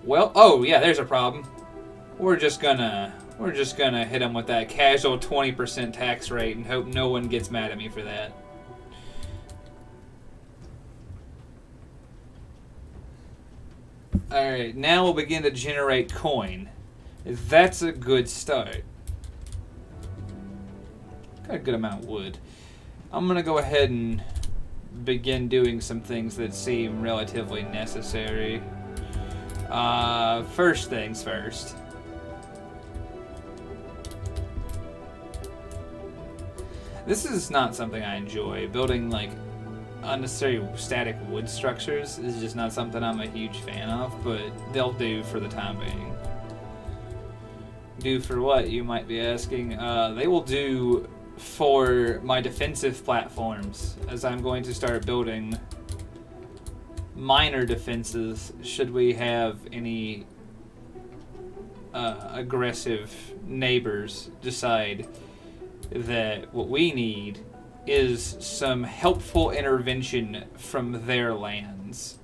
Well, oh, yeah, there's a problem. We're just gonna hit them with that casual 20% tax rate and hope no one gets mad at me for that. Alright, now we'll begin to generate coin. That's a good start. Got a good amount of wood. I'm gonna go ahead and begin doing some things that seem relatively necessary. First things first. This is not something I enjoy. Building, like, unnecessary static wood structures is just not something I'm a huge fan of, but they'll do for the time being. Do for what, you might be asking? They will do for my defensive platforms, as I'm going to start building minor defenses should we have any aggressive neighbors decide that what we need is some helpful intervention from their lands.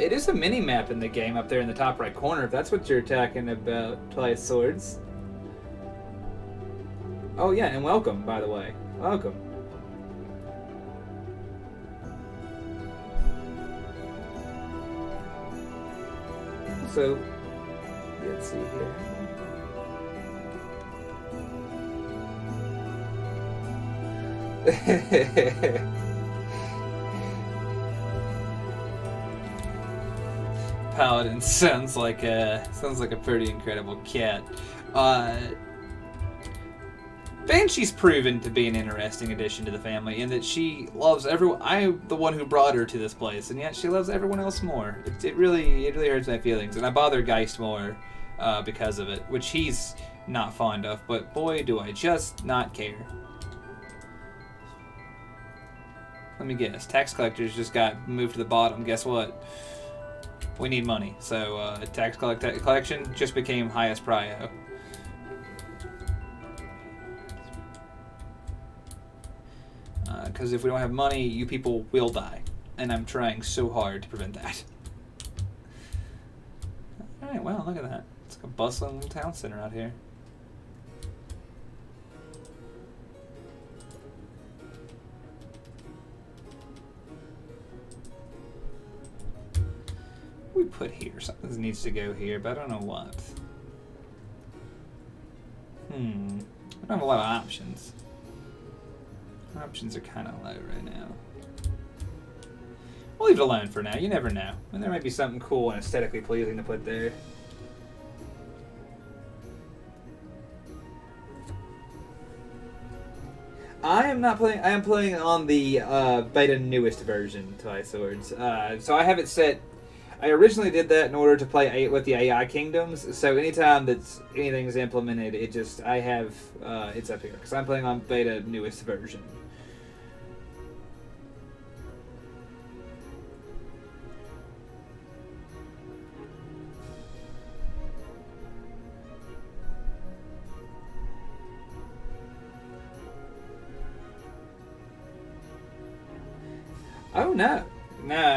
It is a mini-map in the game up there in the top right corner, if that's what you're talking about, Twice Swords. Oh yeah, and welcome, by the way. Welcome. So, let's see here. Paladin sounds like a pretty incredible cat. Banshee's proven to be an interesting addition to the family in that she loves everyone. I'm the one who brought her to this place, and yet she loves everyone else more. It really hurts my feelings, and I bother Geist more because of it, which he's not fond of. But boy, do I just not care. Let me guess. Tax collectors just got moved to the bottom. Guess what? We need money, so tax collection just became highest prio. Because if we don't have money, you people will die, and I'm trying so hard to prevent that. All right, wow, look at that. It's like a bustling little town center out here. We put here. Something needs to go here, but I don't know what. I don't have a lot of options. Our options are kind of low right now. We'll leave it alone for now. You never know. And there might be something cool and aesthetically pleasing to put there. I am not playing. I am playing on the beta newest version, Twilight Swords. So I have it set. I originally did that in order to play with the AI kingdoms. So anytime that anything's implemented, it's up here because I'm playing on beta newest version. Oh no,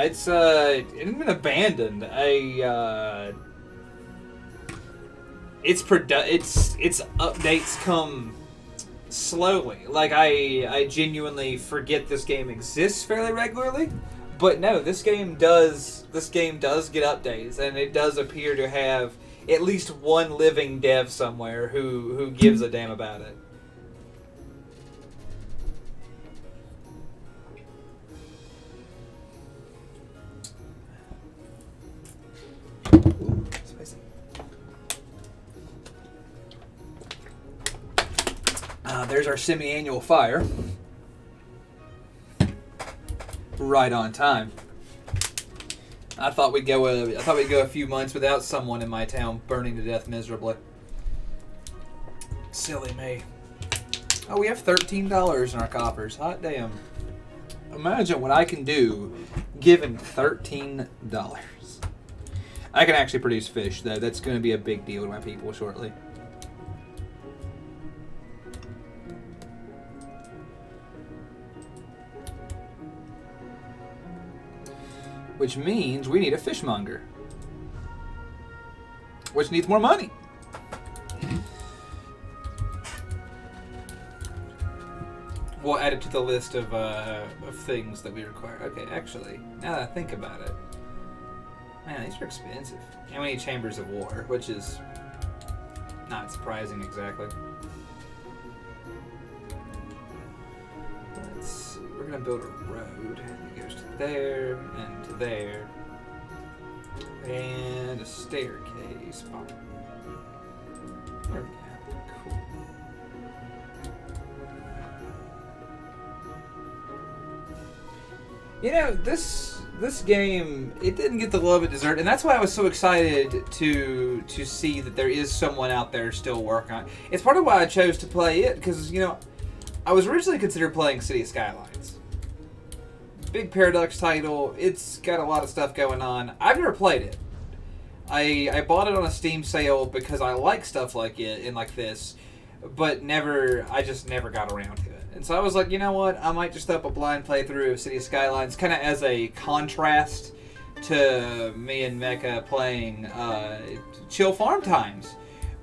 it's been abandoned. Its updates come slowly. Like I genuinely forget this game exists fairly regularly, but no, this game does get updates, and it does appear to have at least one living dev somewhere who gives a damn about it. There's our semi-annual fire. Right on time. I thought we'd go a few months without someone in my town burning to death miserably. Silly me. Oh, we have $13 in our coffers. Hot damn. Imagine what I can do given $13. I can actually produce fish, though. That's going to be a big deal to my people shortly. Which means we need a fishmonger. Which needs more money. We'll add it to the list of things that we require. Okay, actually, now that I think about it, man, these are expensive. And we need chambers of war, which is not surprising exactly. Let's see. We're going to build a road that goes to there and to there. And a staircase. Oh. There we go. Cool. You know, this game, it didn't get the love it deserved, and that's why I was so excited to see that there is someone out there still working on it. It's part of why I chose to play it, because, you know, I was originally considered playing City Skylines. Big Paradox title, it's got a lot of stuff going on. I've never played it. I bought it on a Steam sale because I like stuff like it and like this, but I just never got around to it. And so I was like, you know what, I might just throw up a blind playthrough of City Skylines, kind of as a contrast to me and Mecha playing Chill Farm Times.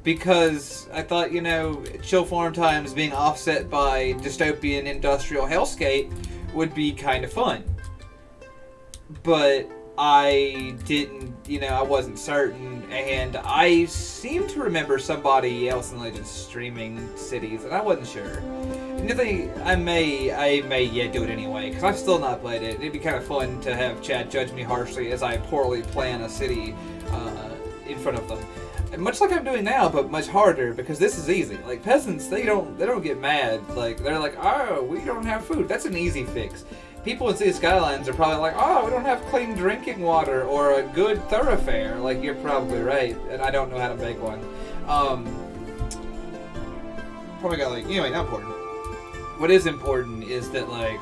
Because I thought, you know, Chill Farm Times being offset by dystopian industrial hellscape would be kind of fun. But I didn't, you know, I wasn't certain, and I seem to remember somebody else in Legends streaming Cities, and I wasn't sure. And you think I may yet do it anyway, because I've still not played it. It'd be kind of fun to have Chad judge me harshly as I poorly plan a city in front of them. And much like I'm doing now, but much harder, because this is easy. Like, peasants, they don't get mad. Like, they're like, oh, we don't have food. That's an easy fix. People in City Skylines are probably like, oh, we don't have clean drinking water or a good thoroughfare. Like, you're probably right, and I don't know how to make one. Probably got, like, anyway, not important. What is important is that, like,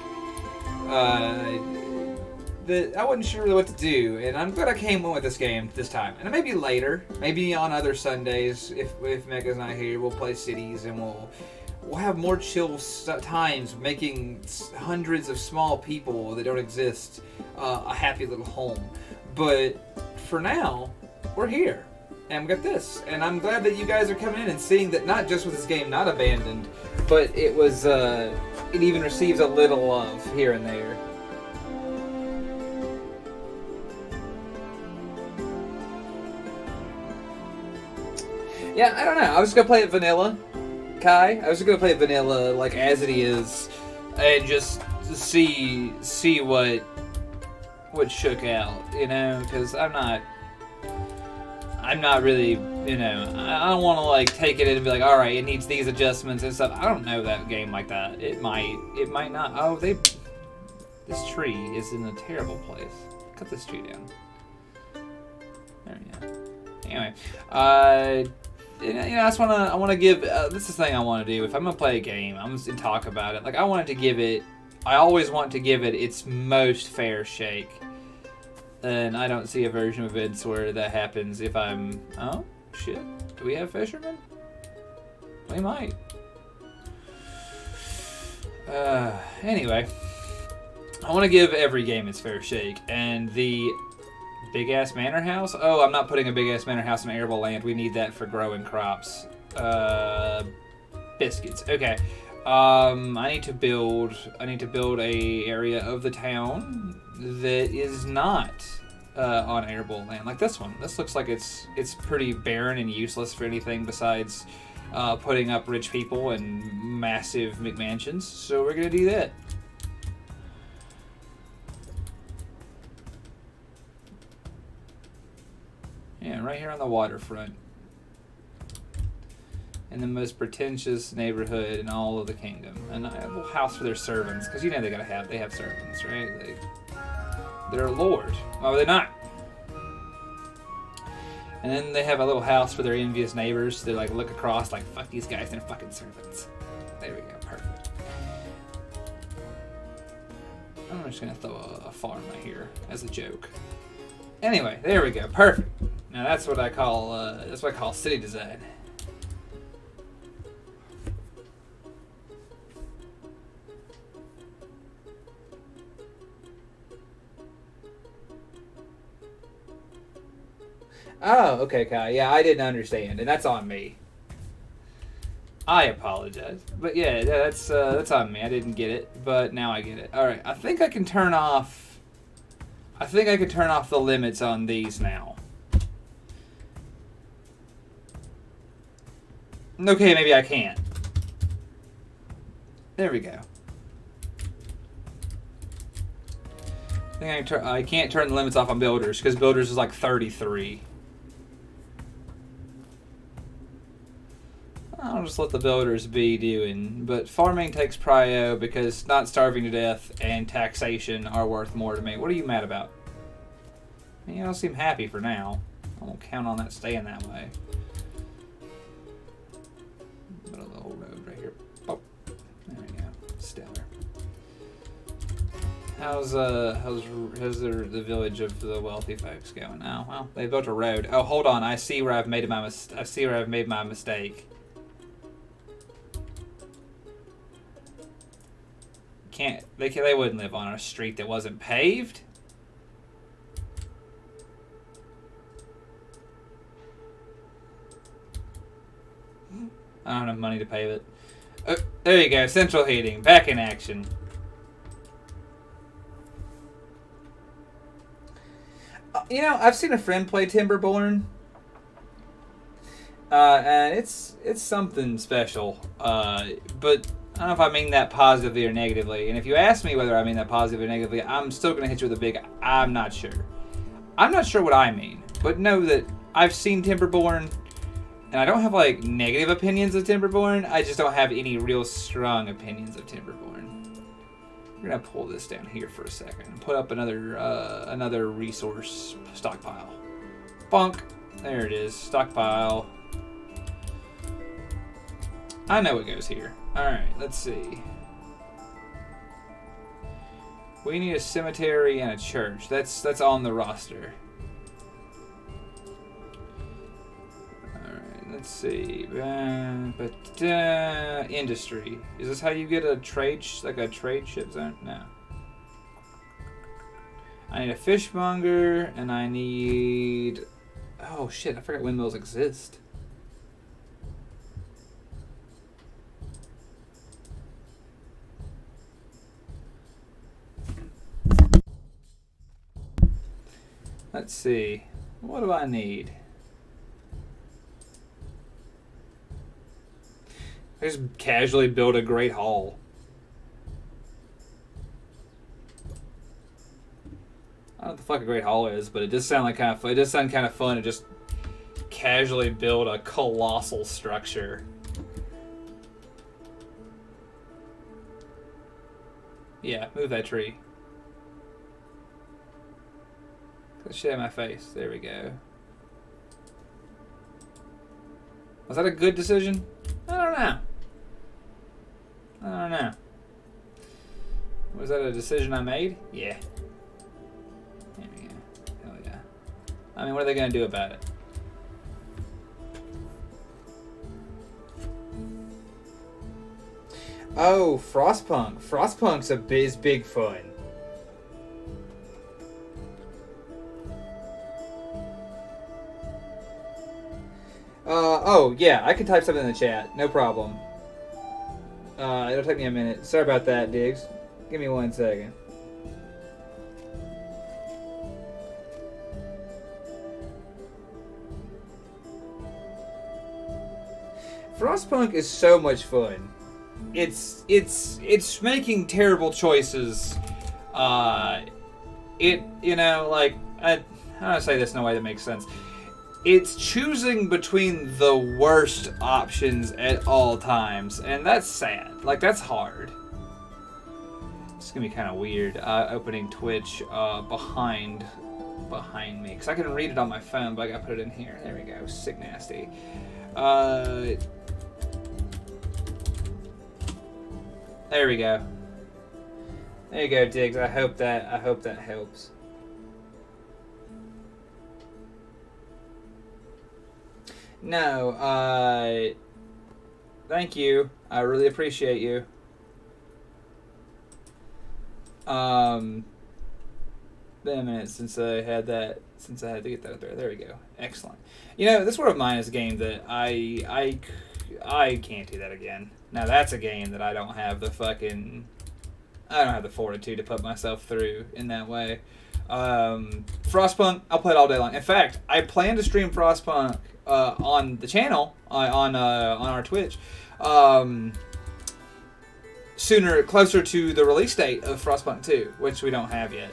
that I wasn't sure really what to do, and I'm glad I came in with this game this time. And maybe later, maybe on other Sundays, if Mega's not here, we'll play Cities, and we'll have more chill times, making hundreds of small people that don't exist a happy little home. But for now, we're here, and we got this. And I'm glad that you guys are coming in and seeing that not just was this game not abandoned, but it was it even receives a little love here and there. Yeah, I don't know. I was gonna play it vanilla, Kai. I was gonna play it vanilla, like as it is, and just see what what shook out, you know, because I'm not really, you know, I don't want to like take it in and be like, all right, it needs these adjustments and stuff. I don't know that game like that. It might not. Oh, this tree is in a terrible place. Cut this tree down. There we go. Anyway, you know, I want to give. This is the thing I want to do. If I'm gonna play a game, I'm just gonna talk about it. Like I wanted to give it. I always want to give it its most fair shake. And I don't see a version of events where that happens if I'm... Oh, shit. Do we have fishermen? We might. Anyway. I want to give every game its fair shake. And the big-ass manor house? Oh, I'm not putting a big-ass manor house in arable land. We need that for growing crops. Biscuits. Okay. I need to build a area of the town that is not on arable land, like this one. This looks like it's pretty barren and useless for anything besides putting up rich people and massive McMansions. So we're gonna do that. Yeah, right here on the waterfront. In the most pretentious neighborhood in all of the kingdom. And a little house for their servants, because you know they have servants, right? They're a lord. Why would they not? And then they have a little house for their envious neighbors to like look across like, fuck these guys, they're fucking servants. There we go, perfect. I'm just gonna throw a farm right here as a joke. Anyway, there we go, perfect. Now that's what I call city design. Oh, okay, Kai. Yeah, I didn't understand, and that's on me. I apologize, but yeah, that's on me. I didn't get it, but now I get it. All right, I think I can turn off. I think I can turn off the limits on these now. Okay, maybe I can't. There we go. I think I can't turn the limits off on builders because builders is like 33. I'll just let the builders be doing, but farming takes prio because not starving to death and taxation are worth more to me. What are you mad about? I mean, you don't seem happy for now. I won't count on that staying that way. Middle of the whole road right here. Oh, there we go. Stellar. How's the village of the wealthy folks going? Oh, well, they built a road. Oh, hold on. I see where I've made my mistake. They wouldn't live on a street that wasn't paved. I don't have money to pave it. Oh, there you go, central heating, back in action. You know, I've seen a friend play Timberborn, and it's something special. But I don't know if I mean that positively or negatively. And if you ask me whether I mean that positively or negatively, I'm still going to hit you with a big I'm not sure. I'm not sure what I mean, but know that I've seen Timberborn, and I don't have like negative opinions of Timberborn. I just don't have any real strong opinions of Timberborn. We're going to pull this down here for a second and put up another resource stockpile. Bonk. There it is. Stockpile. I know what goes here. Alright, let's see. We need a cemetery and a church. That's on the roster. Alright, let's see. Industry. Is this how you get a trade ship zone? No. I need a fishmonger and I need... Oh shit, I forgot windmills exist. Let's see. What do I need? I just casually build a great hall. I know what the fuck a Great Hall is, but it does sound like kind of fun. It does sound kind of fun to just casually build a colossal structure. Yeah, move that tree. Get the shit out of my face. There we go. Was that a good decision? I don't know. I don't know. Was that a decision I made? Yeah. There we go. Hell yeah. I mean, what are they going to do about it? Oh, Frostpunk. Frostpunk's is big fun. Oh, yeah, I can type something in the chat. No problem. It'll take me a minute. Sorry about that, Diggs. Give me 1 second. Frostpunk is so much fun. It's making terrible choices. How do I say this in a way that makes sense? It's choosing between the worst options at all times, and that's sad. Like, that's hard. It's gonna be kind of weird opening Twitch behind me, because I can read it on my phone, but I gotta put it in here. There we go. Sick nasty. There we go. There you go, Diggs. I hope that helps. No, thank you. I really appreciate you. Been a minute since I had to get that up there. There we go. Excellent. You know, this World of Mine is a game that I can't do that again. Now that's a game that I don't have the fortitude to put myself through in that way. Frostpunk, I'll play it all day long. In fact, I plan to stream Frostpunk on the channel on our Twitch closer to the release date of Frostpunk 2, which we don't have yet.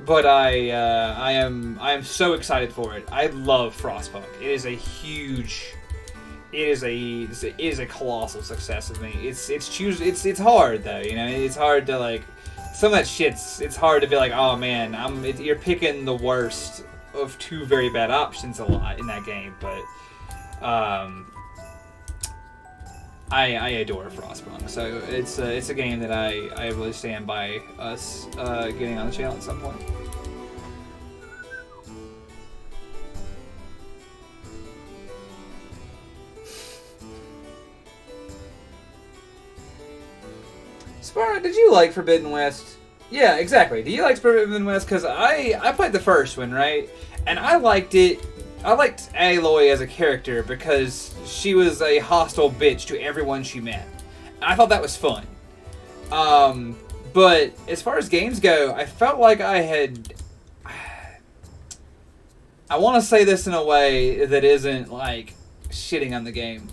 But I am so excited for it. I love Frostpunk. It is a colossal success with me. It's hard though, you know. It's hard to like some of that shit's. It's hard to be like, oh man, you're picking the worst of two very bad options a lot in that game. But I adore Frostpunk, so it's a game that I really stand by us getting on the channel at some point. Sparta, did you like Forbidden West? Yeah, exactly. Do you like Forbidden West? Because I played the first one, right? And I liked it. I liked Aloy as a character because she was a hostile bitch to everyone she met. And I thought that was fun. But as far as games go, I felt like I want to say this in a way that isn't like shitting on the game.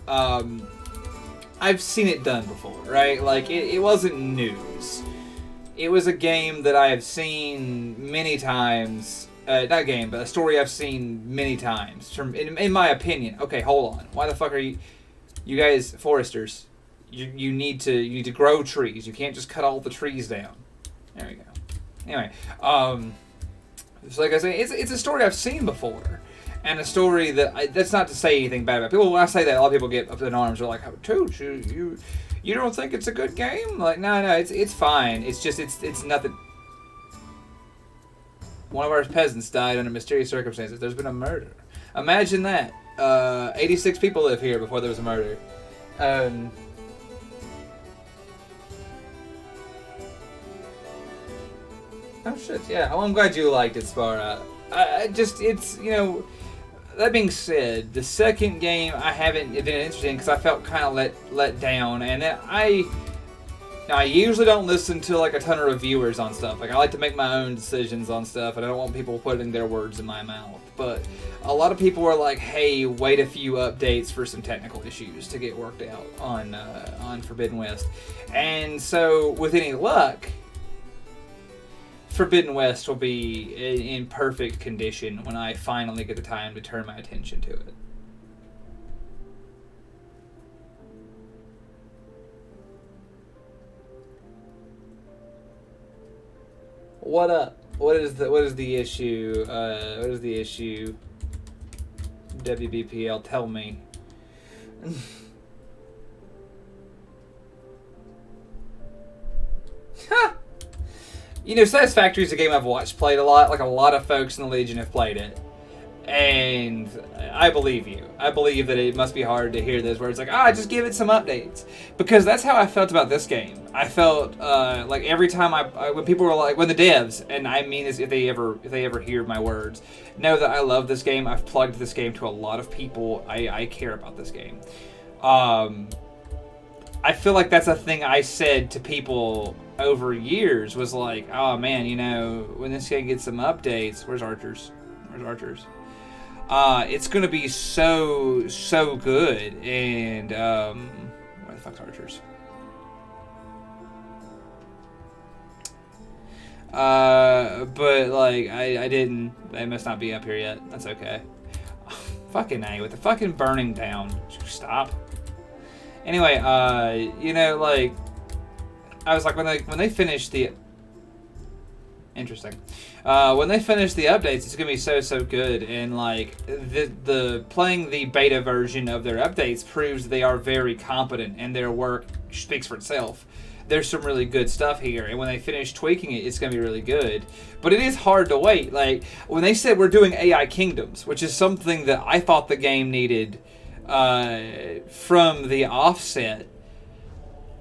I've seen it done before, right? Like, it wasn't news. It was a game that I have seen many times. Not a game, but a story I've seen many times. In my opinion. Okay, hold on. Why the fuck are you guys, foresters? You need to grow trees. You can't just cut all the trees down. There we go. Anyway, so like I say, it's a story I've seen before. And a story that's not to say anything bad about people. When I say that, a lot of people get up in arms. They're like, Tooch, you don't think it's a good game? Like, no, it's fine. It's just, it's nothing. One of our peasants died under mysterious circumstances. There's been a murder. Imagine that. 86 people live here before there was a murder. Oh shit, yeah. Well, I'm glad you liked it, Spara. It's, you know... That being said, the second game I haven't been interested in because I felt kind of let down, and I usually don't listen to like a ton of reviewers on stuff. Like, I like to make my own decisions on stuff, and I don't want people putting their words in my mouth. But a lot of people are like, "Hey, wait a few updates for some technical issues to get worked out on Forbidden West," and so with any luck, Forbidden West will be in perfect condition when I finally get the time to turn my attention to it. What up? What is the issue? What is the issue? WBPL, tell me. You know, Satisfactory is a game I've watched played a lot. Like, a lot of folks in the Legion have played it. And I believe you. I believe that it must be hard to hear those words like, just give it some updates. Because that's how I felt about this game. I felt like every time when people were like, when the devs, and I mean this if they ever hear my words, know that I love this game. I've plugged this game to a lot of people. I care about this game. I feel like that's a thing I said to people over years, was like, oh man, you know, when this game gets some updates, where's Archers? It's gonna be so good. And where the fuck's Archers? But like I didn't. They must not be up here yet. That's okay. Fucking A, with the fucking burning down. Stop. Anyway, you know, like, I was like, when they finish the... Interesting. When they finish the updates, it's gonna be so good, and like the playing the beta version of their updates proves they are very competent, and their work speaks for itself. There's some really good stuff here, and when they finish tweaking it, it's gonna be really good. But it is hard to wait. Like, when they said we're doing AI Kingdoms, which is something that I thought the game needed from the offset,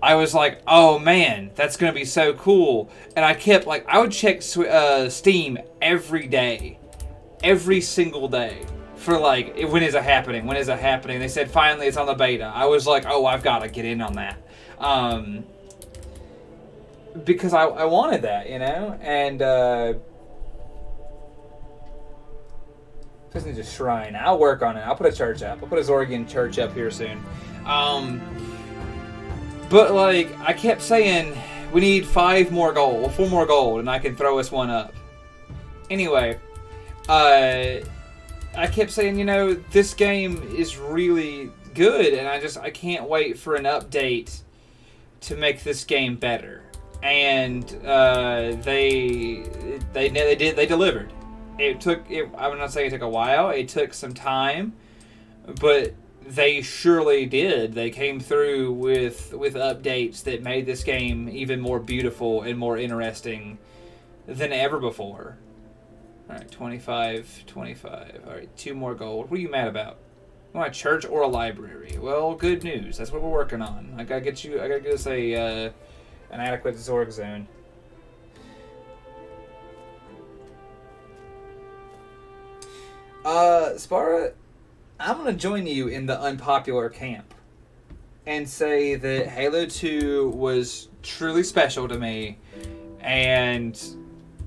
I was like, oh man, that's going to be so cool. And I kept, like, I would check Steam every day. Every single day. For, like, when is it happening? When is it happening? They said, finally, it's on the beta. I was like, oh, I've got to get in on that. Because I wanted that, you know? And, just needs a shrine. I'll work on it. I'll put a church up. I'll put a Zorgian church up here soon. But, like, I kept saying, we need 4 more gold, and I can throw us one up. Anyway, I kept saying, you know, this game is really good, and I can't wait for an update to make this game better. And they delivered. I'm not saying it took a while. It took some time, but they surely did. They came through with updates that made this game even more beautiful and more interesting than ever before. All right, 25. All right, 2 more gold. What are you mad about? You want a church or a library? Well, good news. That's what we're working on. I gotta get us an adequate Zorg zone. Spara, I'm going to join you in the unpopular camp and say that Halo 2 was truly special to me, and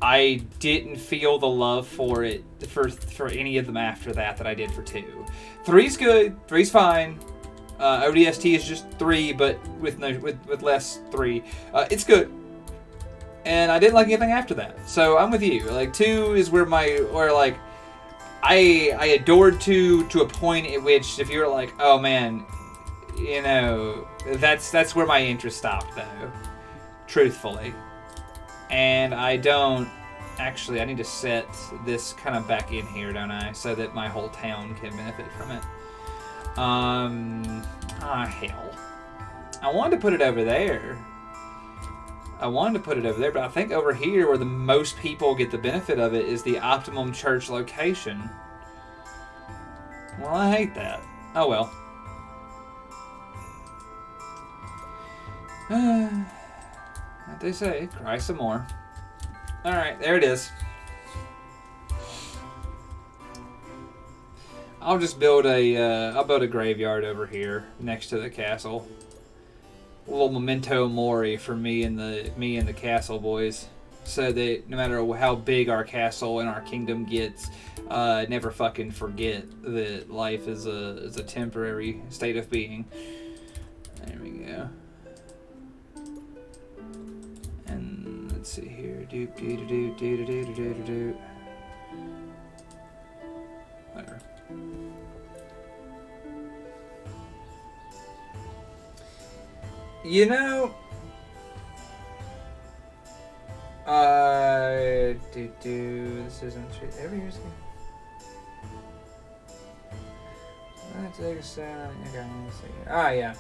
I didn't feel the love for it for any of them after that I did for 2. 3's good. 3's fine. ODST is just 3, but with less 3. It's good. And I didn't like anything after that. So I'm with you. Like, 2 is where I adored 2 to a point at which, if you were like, oh man, you know, that's where my interest stopped, though, truthfully. And I need to set this kind of back in here, don't I, so that my whole town can benefit from it. Hell. I wanted to put it over there. But I think over here, where the most people get the benefit of it, is the optimum church location. Well, I hate that. Oh well. What they say, cry some more. Alright, there it is. I'll just build I'll build a graveyard over here next to the castle. A little memento mori for me and the castle boys, so that no matter how big our castle and our kingdom gets, never fucking forget that life is a temporary state of being. There we go. And let's see here. Do. Whatever. You know, this isn't every year's game. Take a stand. Yeah.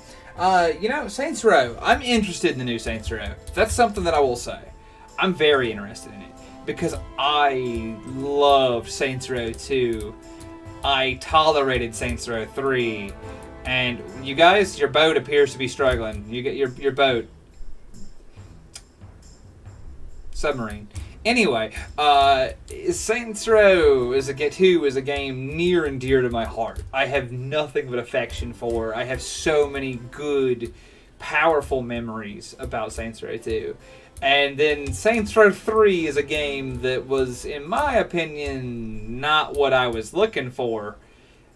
You know, Saints Row. I'm interested in the new Saints Row. That's something that I will say. I'm very interested in it because I loved Saints Row 2. I tolerated Saints Row 3. And you guys, your boat appears to be struggling. You get your boat. Submarine. Anyway, Saints Row 2 is a game near and dear to my heart. I have nothing but affection for. I have so many good, powerful memories about Saints Row 2. And then Saints Row 3 is a game that was, in my opinion, not what I was looking for.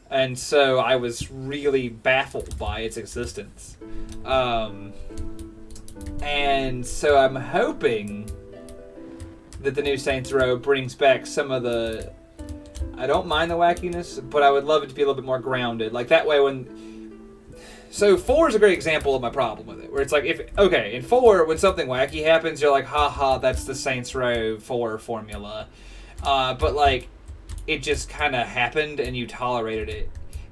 And so I was really baffled by its existence. And so I'm hoping that the new Saints Row brings back some of the... I don't mind the wackiness, but I would love it to be a little bit more grounded. Like, that way when... So, 4 is a great example of my problem with it. Where it's like, in 4, when something wacky happens, you're like, haha, that's the Saints Row 4 formula. But, like, it just kind of happened and you tolerated it.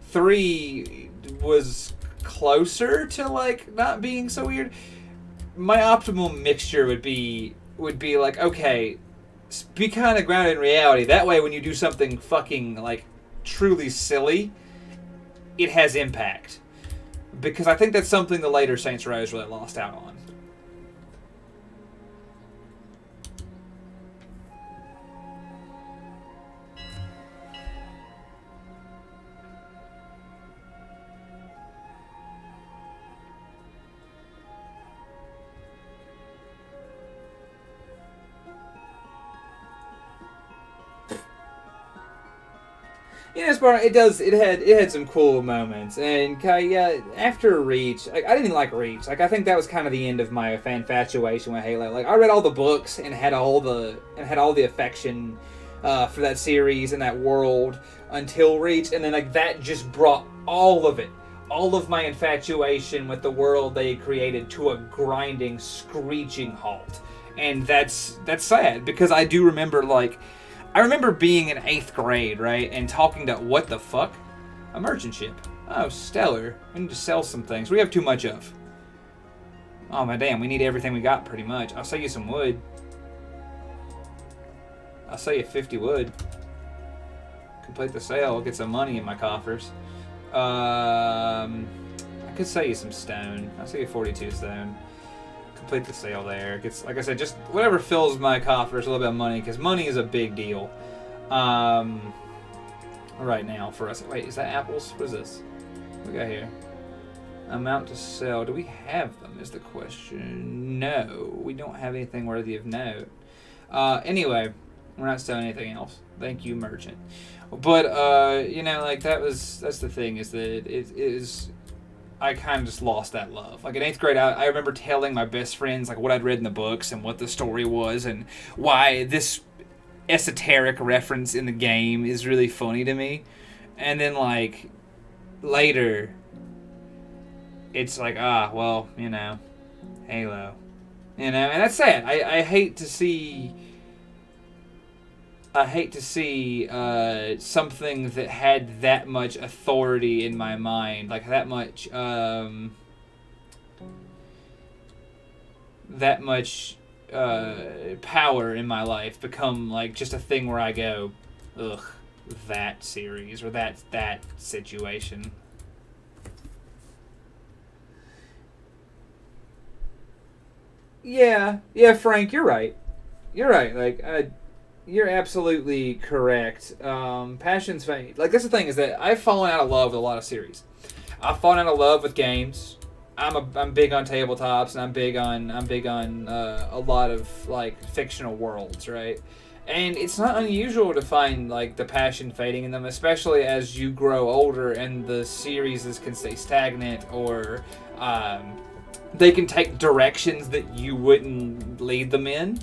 3 was closer to, like, not being so weird. My optimal mixture would be like, okay, be kind of grounded in reality. That way, when you do something fucking, like, truly silly, it has impact. Because I think that's something the later Saints Row really lost out on. You know, Spartan, it had some cool moments, and yeah, after Reach, like, I didn't even like Reach. Like, I think that was kind of the end of my infatuation with Halo. Like, I read all the books and had all the affection for that series and that world until Reach, and then like that just brought all of my infatuation with the world they had created to a grinding, screeching halt. And that's sad, because I do remember, like, I remember being in 8th grade, right, and talking to, what the fuck? A merchant ship. Oh, stellar. We need to sell some things. We have too much of. Oh, my damn, we need everything we got, pretty much. I'll sell you some wood. I'll sell you 50 wood. Complete the sale, get some money in my coffers. I could sell you some stone. I'll sell you 42 stone. Complete the sale there. Gets, like I said, just whatever fills my coffers a little bit of money, because money is a big deal right now for us. Wait, is that apples? What is this? What we got here? Amount to sell. Do we have them is the question. No, we don't have anything worthy of note. Anyway, we're not selling anything else. Thank you, merchant. But you know, like, that's the thing, is that it is... I kind of just lost that love. Like, in 8th grade, I remember telling my best friends, like, what I'd read in the books and what the story was and why this esoteric reference in the game is really funny to me. And then, like, later, it's like, well, you know, Halo. You know, and that's sad. I hate to see... something that had that much authority in my mind, like that much power in my life, become like just a thing where I go, ugh, that series or that situation. Yeah, Frank, you're right. Like, you're absolutely correct. Passions fade. Like, that's the thing, is that I've fallen out of love with a lot of series. I've fallen out of love with games. I'm big on tabletops, and I'm big on a lot of, like, fictional worlds, right? And it's not unusual to find, like, the passion fading in them, especially as you grow older and the series can stay stagnant, or they can take directions that you wouldn't lead them in.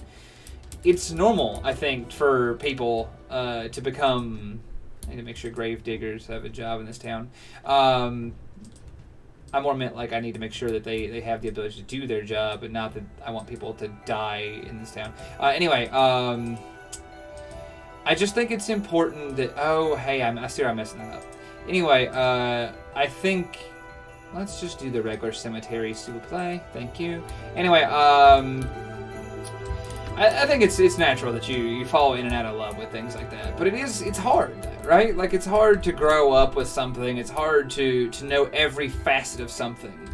it's normal, I think, for people to become. I need to make sure grave diggers have a job in this town. I more meant like I need to make sure that they have the ability to do their job, and not that I want people to die in this town. Anyway, I just think it's important that. Oh, hey, I see I'm messing that up. Anyway, I think let's just do the regular cemetery s'il vous plaît. Thank you. Anyway, I think it's natural that you fall in and out of love with things like that, but it's hard, right? Like, it's hard to grow up with something. It's hard to know every facet of something,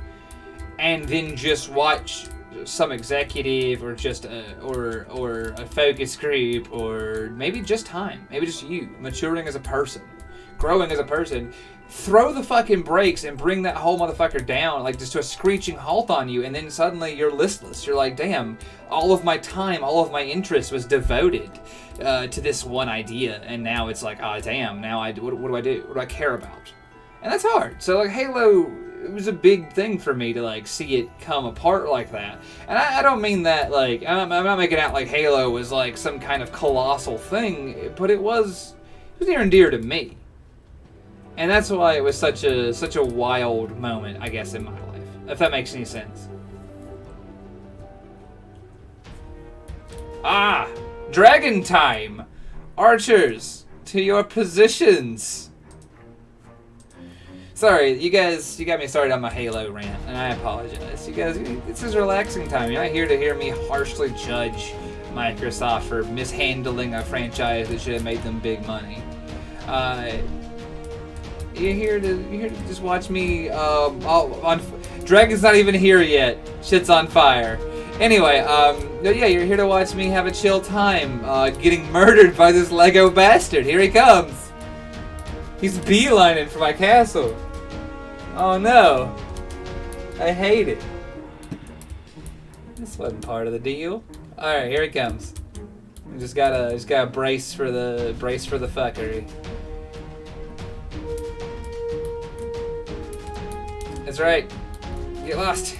and then just watch some executive or just or a focus group, or maybe just time, maybe just you maturing as a person, growing as a person, throw the fucking brakes and bring that whole motherfucker down, like, just to a screeching halt on you, and then suddenly you're listless. You're like, damn, all of my time, all of my interest was devoted to this one idea, and now it's like, oh, damn, now what do I do? What do I care about? And that's hard. So, like, Halo, it was a big thing for me to, like, see it come apart like that. And I don't mean that, like, I'm not making out like Halo was, like, some kind of colossal thing, but it was near and dear to me. And that's why it was such a wild moment, I guess, in my life, if that makes any sense. Ah! Dragon time! Archers, to your positions! Sorry, you guys, you got me started on my Halo rant, and I apologize. You guys, this is relaxing time. You're not here to hear me harshly judge Microsoft for mishandling a franchise that should have made them big money. You're here to just watch me. Dragon's not even here yet. Shit's on fire. Anyway, yeah, you're here to watch me have a chill time, getting murdered by this Lego bastard. Here he comes. He's beelining for my castle. Oh no, I hate it. This wasn't part of the deal. All right, here he comes. Just gotta brace for the fuckery. That's right. Get lost.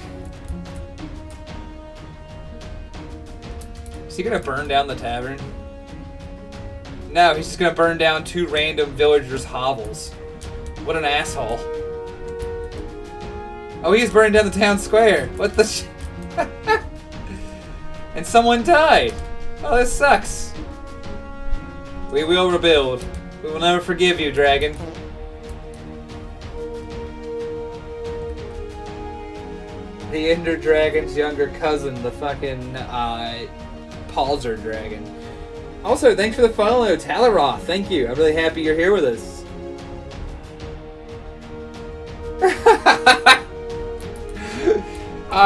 Is he gonna burn down the tavern? No, he's just gonna burn down 2 random villagers' hovels. What an asshole. Oh, he's burning down the town square. What the And someone died. Oh, this sucks. We will rebuild. We will never forgive you, dragon. The Ender Dragon's younger cousin, the fucking Palzer Dragon. Also, thanks for the follow, Talaroth. Thank you. I'm really happy you're here with us.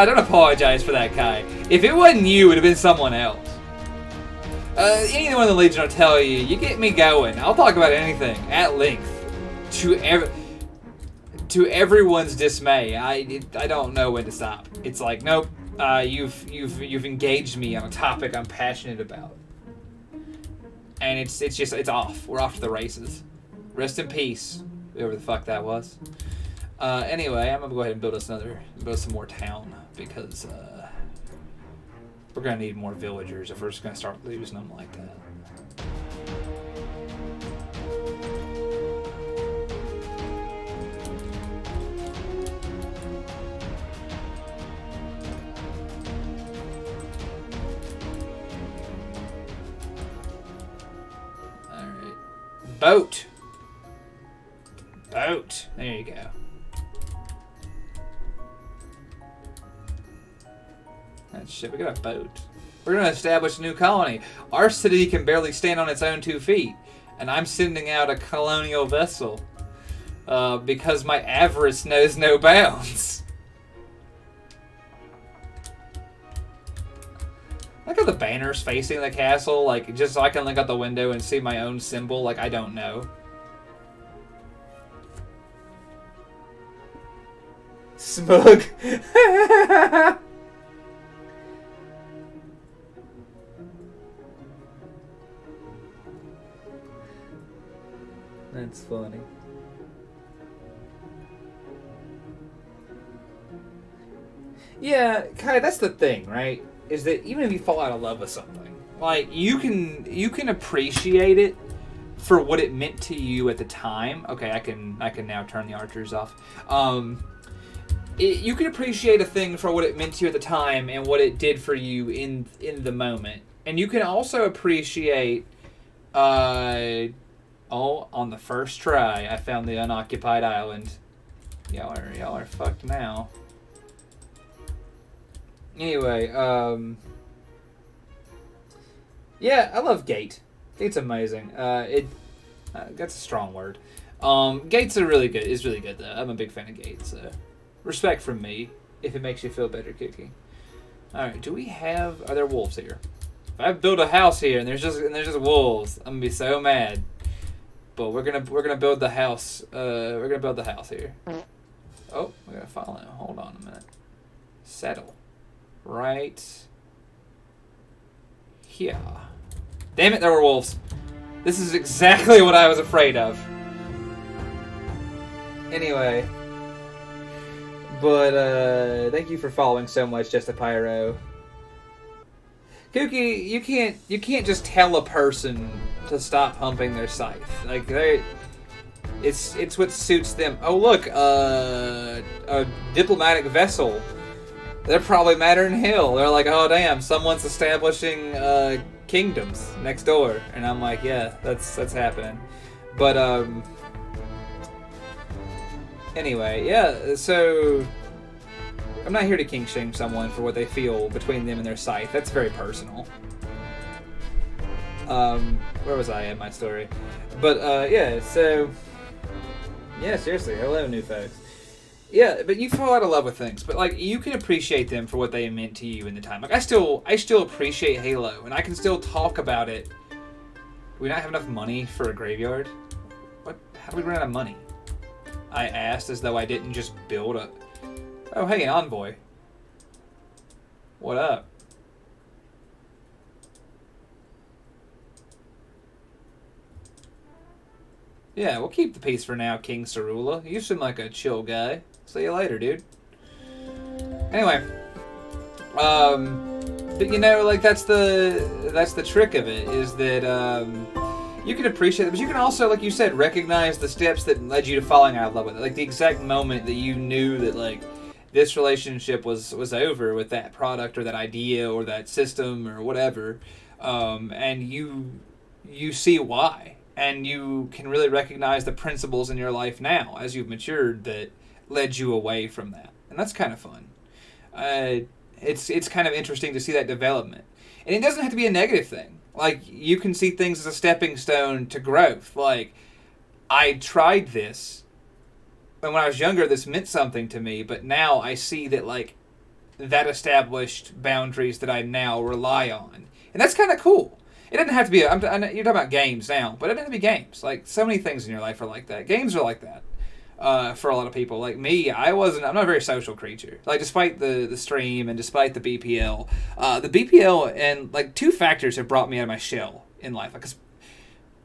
Don't apologize for that, Kai. If it wasn't you, it would have been someone else. Anyone in the Legion will tell you, you get me going. I'll talk about anything at length to everyone's dismay. I don't know when to stop. It's like, nope, you've engaged me on a topic I'm passionate about, and it's off. We're off to the races. Rest in peace, whoever the fuck that was. Anyway, I'm gonna go ahead and build some more town, because we're gonna need more villagers if we're just gonna start losing them like that. Boat. There you go. That shit, we got a boat. We're gonna establish a new colony. Our city can barely stand on its own 2 feet, and I'm sending out a colonial vessel because my avarice knows no bounds. Look at the banners facing the castle, like, just so I can look out the window and see my own symbol, like I don't know. Smug. That's funny. Yeah, Kai, that's the thing, right? Is that even if you fall out of love with something, like you can appreciate it for what it meant to you at the time. Okay, I can now turn the archers off. You can appreciate a thing for what it meant to you at the time and what it did for you in the moment, and you can also appreciate. On the first try, I found the unoccupied island. Y'all are fucked now. Anyway, yeah, I love Gate. Gate's amazing. That's a strong word. Gates are really good. Is really good though. I'm a big fan of Gate. So, respect from me. If it makes you feel better, Cookie. All right. Do we have? Are there wolves here? If I build a house here and there's just wolves, I'm gonna be so mad. But we're gonna build the house. We're gonna build the house here. Oh, we gotta follow. Hold on a minute. Settle. Right here. Damn it, there were wolves. This is exactly what I was afraid of. Anyway. But, thank you for following so much, Just a Pyro. Kookie, you can't just tell a person to stop humping their scythe. Like, it's what suits them. Oh, look, a diplomatic vessel. They're probably madder than hell. They're like, oh damn, someone's establishing kingdoms next door, and I'm like, yeah, that's happening. But anyway, yeah. So I'm not here to kink shame someone for what they feel between them and their scythe. That's very personal. Where was I in my story? But yeah. So yeah, seriously, hello, new folks. Yeah, but you fall out of love with things, but like you can appreciate them for what they meant to you in the time. Like I still appreciate Halo, and I can still talk about it. Do we not have enough money for a graveyard? What? How do we run out of money? I asked as though I didn't just build a. Oh hey, envoy. What up? Yeah, we'll keep the peace for now, King Cerula. You seem like a chill guy. See you later, dude. Anyway, but you know, like that's the trick of it is that you can appreciate it, but you can also, like you said, recognize the steps that led you to falling out of love with it. Like the exact moment that you knew that like this relationship was over with that product or that idea or that system or whatever, and you see why, and you can really recognize the principles in your life now as you've matured that led you away from that, and that's kind of fun. It's kind of interesting to see that development, and it doesn't have to be a negative thing. Like you can see things as a stepping stone to growth. Like I tried this, and when I was younger, this meant something to me, but now I see that like that established boundaries that I now rely on, and that's kind of cool. It doesn't have to be. You're talking about games now, but it doesn't have to be games. Like so many things in your life are like that. Games are like that. For a lot of people. Like me, I'm not a very social creature. Like despite the stream and despite the BPL, and like two factors have brought me out of my shell in life. Like, 'cause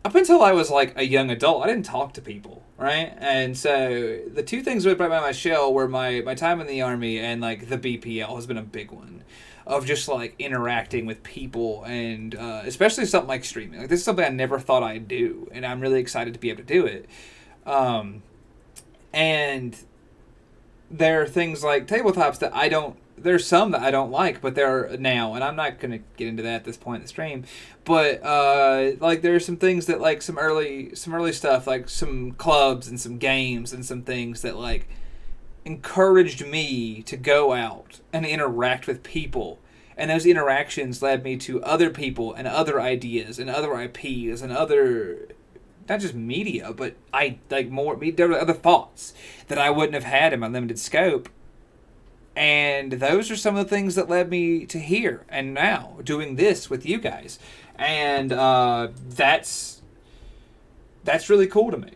up until I was like a young adult, I didn't talk to people, right? And so the two things that brought me out of my shell were my time in the army and like the BPL has been a big one. Of just like interacting with people and especially something like streaming. Like this is something I never thought I'd do, and I'm really excited to be able to do it. And there are things like tabletops that there's some that I don't like, but there are now, and I'm not going to get into that at this point in the stream, but like there are some things that like some early stuff, like some clubs and some games and some things that like encouraged me to go out and interact with people. And those interactions led me to other people and other ideas and other IPs and other, not just media, but there were other thoughts that I wouldn't have had in my limited scope. And those are some of the things that led me to here and now doing this with you guys. And that's really cool to me.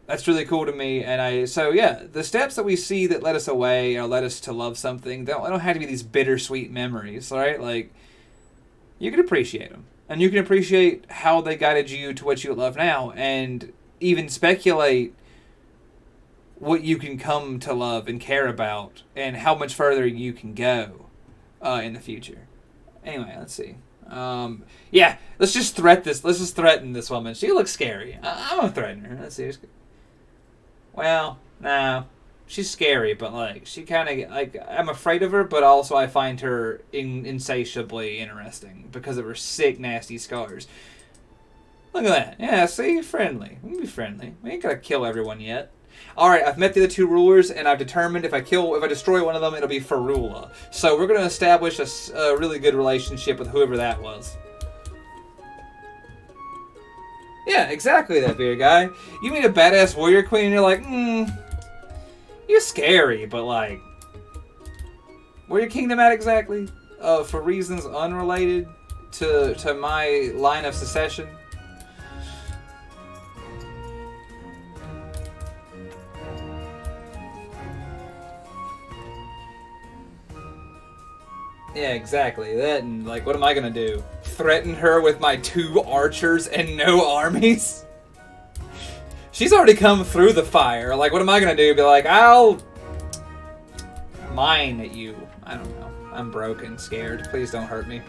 That's really cool to me. And so yeah, the steps that we see that led us away or led us to love something, they don't have to be these bittersweet memories, right? Like, you can appreciate them. And you can appreciate how they guided you to what you love now, and even speculate what you can come to love and care about, and how much further you can go in the future. Anyway, let's see. Yeah, let's just threaten this woman. She looks scary. I'm gonna threaten her. Let's see. Well, no. She's scary, but, like, she kind of, like, I'm afraid of her, but also I find her insatiably interesting because of her sick, nasty scars. Look at that. Yeah, see? Friendly. We can be friendly. We ain't gotta kill everyone yet. Alright, I've met the other two rulers, and I've determined if I destroy one of them, it'll be Farula. So we're gonna establish a really good relationship with whoever that was. Yeah, exactly that, beer guy. You meet a badass warrior queen, and you're like, you're scary, but, like, where your kingdom at exactly? For reasons unrelated to my line of succession? Yeah, exactly. That, and, like, what am I gonna do? Threaten her with my 2 archers and no armies? She's already come through the fire. Like, what am I gonna do? Be like, I'll mine at you. I don't know. I'm broken, scared. Please don't hurt me.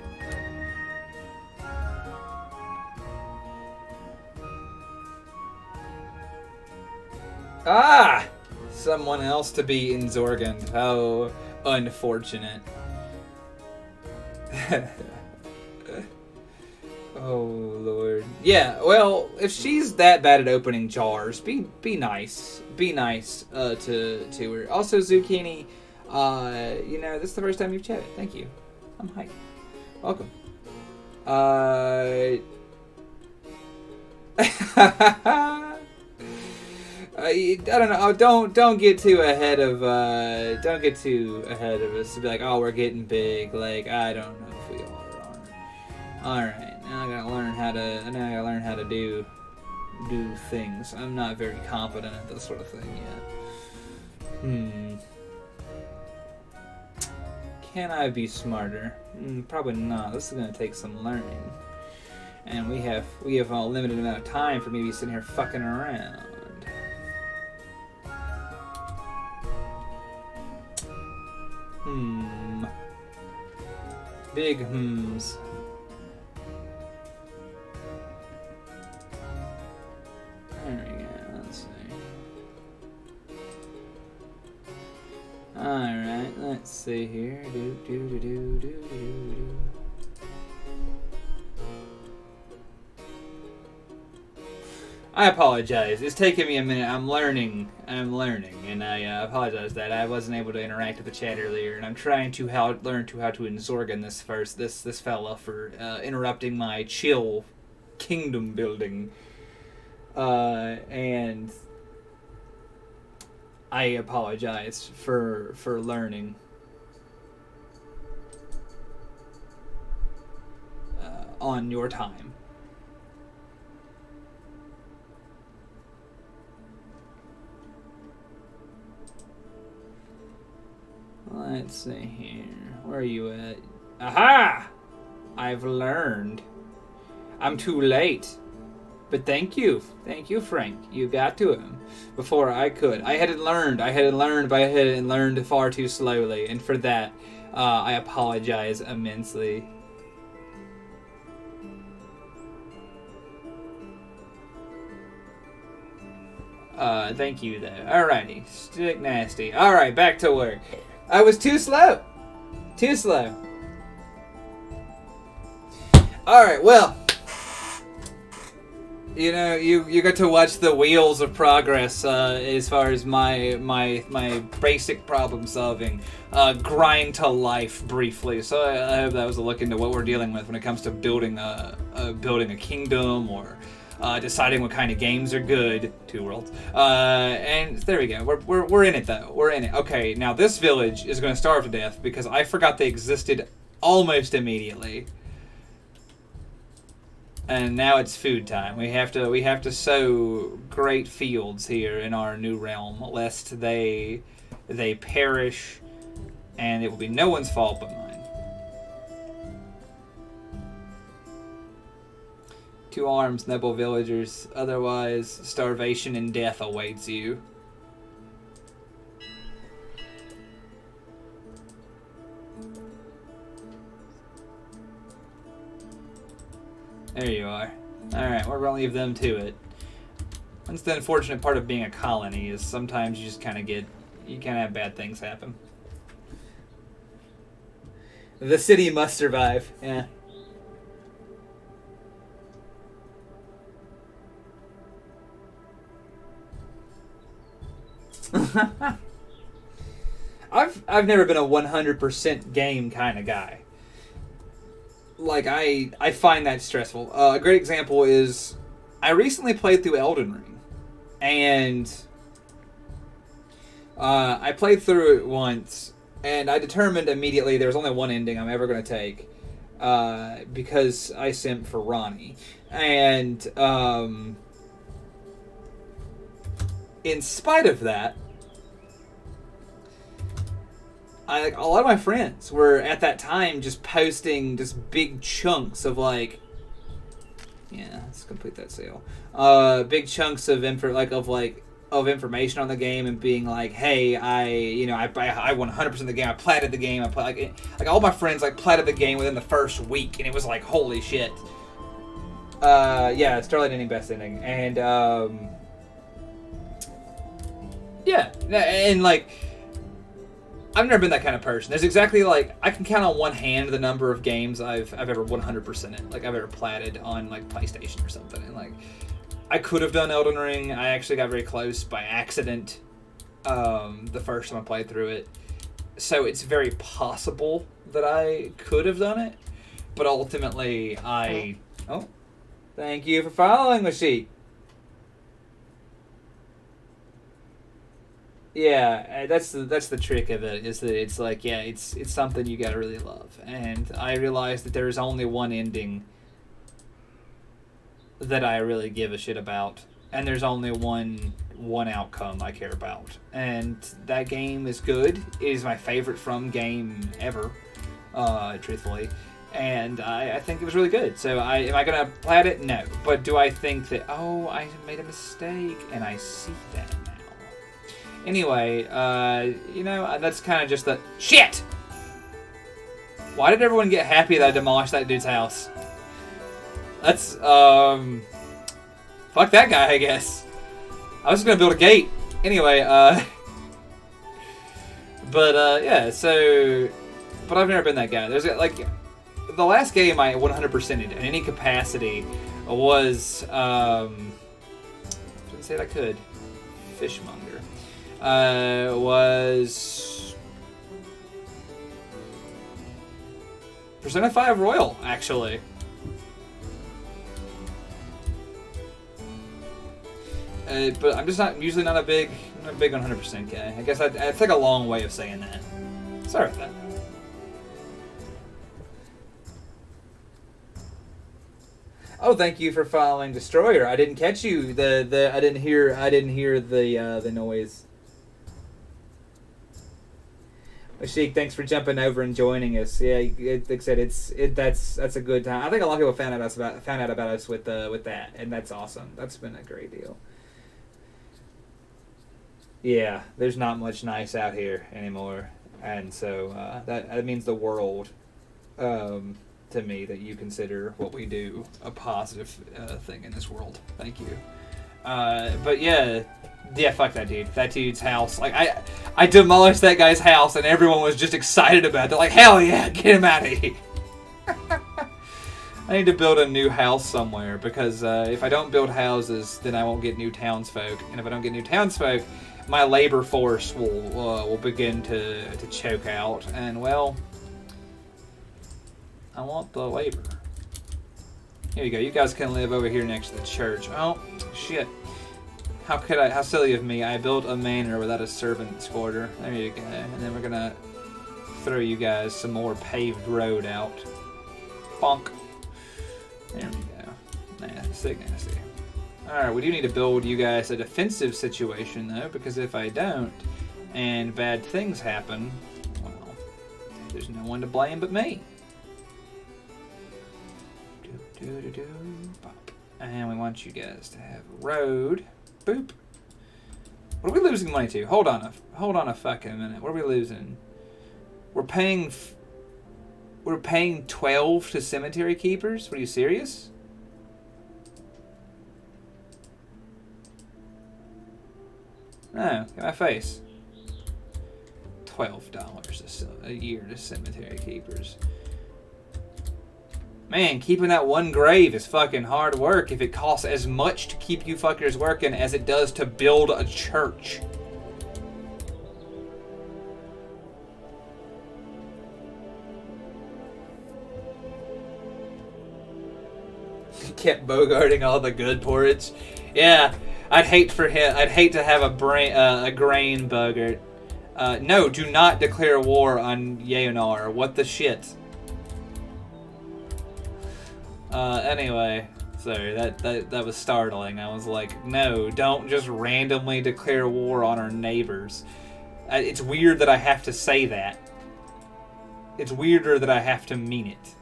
Ah! Someone else to be in Zorgan. How unfortunate. Oh, Lord. Yeah, well, if she's that bad at opening jars, be nice. Be nice to her. Also, Zucchini, you know, this is the first time you've chatted. Thank you. I'm hyped. Welcome. I don't know. Don't get too ahead of us. To be like, oh, we're getting big. Like, I don't know if we are. All right, now I gotta learn how to do things. I'm not very competent at this sort of thing yet. Can I be smarter? Probably not. This is gonna take some learning, and we have a limited amount of time for me to be sitting here fucking around. Big hmms. There we go, let's see. Alright, let's see here. I apologize. It's taking me a minute. I'm learning, and I apologize that I wasn't able to interact with the chat earlier. And I'm trying to learn how to Zorgan this fella for interrupting my chill kingdom building. And I apologize for learning. On your time. Let's see here. Where are you at? Aha! I've learned. I'm too late. But thank you. Thank you, Frank. You got to him before I could. I hadn't learned, but I hadn't learned far too slowly. And for that, I apologize immensely. Thank you, though. Alrighty. Stick nasty. Alright, back to work. I was too slow. Too slow. Alright, well. You know, you got to watch the wheels of progress as far as my basic problem solving grind to life briefly. So I hope that was a look into what we're dealing with when it comes to building a kingdom or deciding what kind of games are good. 2 worlds. And there we go. We're in it though. We're in it. Okay, now this village is going to starve to death because I forgot they existed almost immediately. And now it's food time. We have to sow great fields here in our new realm, lest they perish, and it will be no one's fault but mine. 2 arms, noble villagers. Otherwise, starvation and death awaits you. There you are. Alright, we're going to leave them to it. That's the unfortunate part of being a colony, is sometimes you just kind of have bad things happen. The city must survive. Yeah. I've never been a 100% game kind of guy. Like, I find that stressful. A great example is I recently played through Elden Ring, and I played through it once, and I determined immediately there was only one ending I'm ever going to take, because I simped for Ronnie. And in spite of that, a lot of my friends were at that time just posting just big chunks of like, yeah, let's complete that sale. Big chunks of information on the game and being like, hey, I won 100% of the game. I platted the game. Like all my friends like platted the game within the first week, and it was like, holy shit. Yeah, Starlight Ending, best ending, and yeah, and like, I've never been that kind of person. There's exactly like, I can count on one hand the number of games I've ever 100%ed, like I've ever platted on like PlayStation or something. And like, I could have done Elden Ring. I actually got very close by accident the first time I played through it. So it's very possible that I could have done it, but ultimately oh, thank you for following the sheet. Yeah, that's the trick of it, is that it's like, yeah, it's something you gotta really love. And I realized that there is only one ending that I really give a shit about, and there's only one outcome I care about. And that game is good. It is my favorite From game ever, truthfully. And I think it was really good. So am I gonna plat it? No. But do I think that, oh, I made a mistake, and I see that now. Anyway, that's kind of just the shit. Why did everyone get happy that I demolished that dude's house? That's fuck that guy, I guess. I was just gonna build a gate anyway. Yeah. So, but I've never been that guy. There's like, the last game I 100%ed in any capacity was didn't say that I could. Fishmonger. Was Persona 5 Royal, actually. But I'm just usually not a big 100% guy. I guess it's like a long way of saying that. Sorry about that. Oh, thank you for following Destroyer. I didn't catch you. I didn't hear the noise. Ashik, thanks for jumping over and joining us. Yeah, like I said, that's a good time. I think a lot of people found out about us with that, and that's awesome. That's been a great deal. Yeah, there's not much nice out here anymore, and so that means the world to me, that you consider what we do a positive thing in this world. Thank you. But yeah, fuck that dude. That dude's house. Like, I demolished that guy's house, and everyone was just excited about it. They're like, hell yeah, get him out of here. I need to build a new house somewhere, because if I don't build houses, then I won't get new townsfolk. And if I don't get new townsfolk, my labor force will begin to choke out. And, well, I want the labor. Here you go. You guys can live over here next to the church. Oh, shit. How silly of me. I built a manor without a servant's quarter. There you go. And then we're gonna throw you guys some more paved road out. Bonk. There we go. Nasty. Alright, we do need to build you guys a defensive situation, though, because if I don't, and bad things happen, well, there's no one to blame but me. Pop. And we want you guys to have a road. Boop. What are we losing money to? Hold on a fucking minute. What are we losing? We're paying 12 to cemetery keepers? What, are you serious? No, get my face. $12 a year to cemetery keepers. Man, keeping that one grave is fucking hard work if it costs as much to keep you fuckers working as it does to build a church. Kept bogarting all the good porridge. Yeah, I'd hate for him. I'd hate to have a grain bogart. No, do not declare war on Yeonar. What the shit? Anyway, sorry, that was startling. I was like, no, don't just randomly declare war on our neighbors. It's weird that I have to say that. It's weirder that I have to mean it.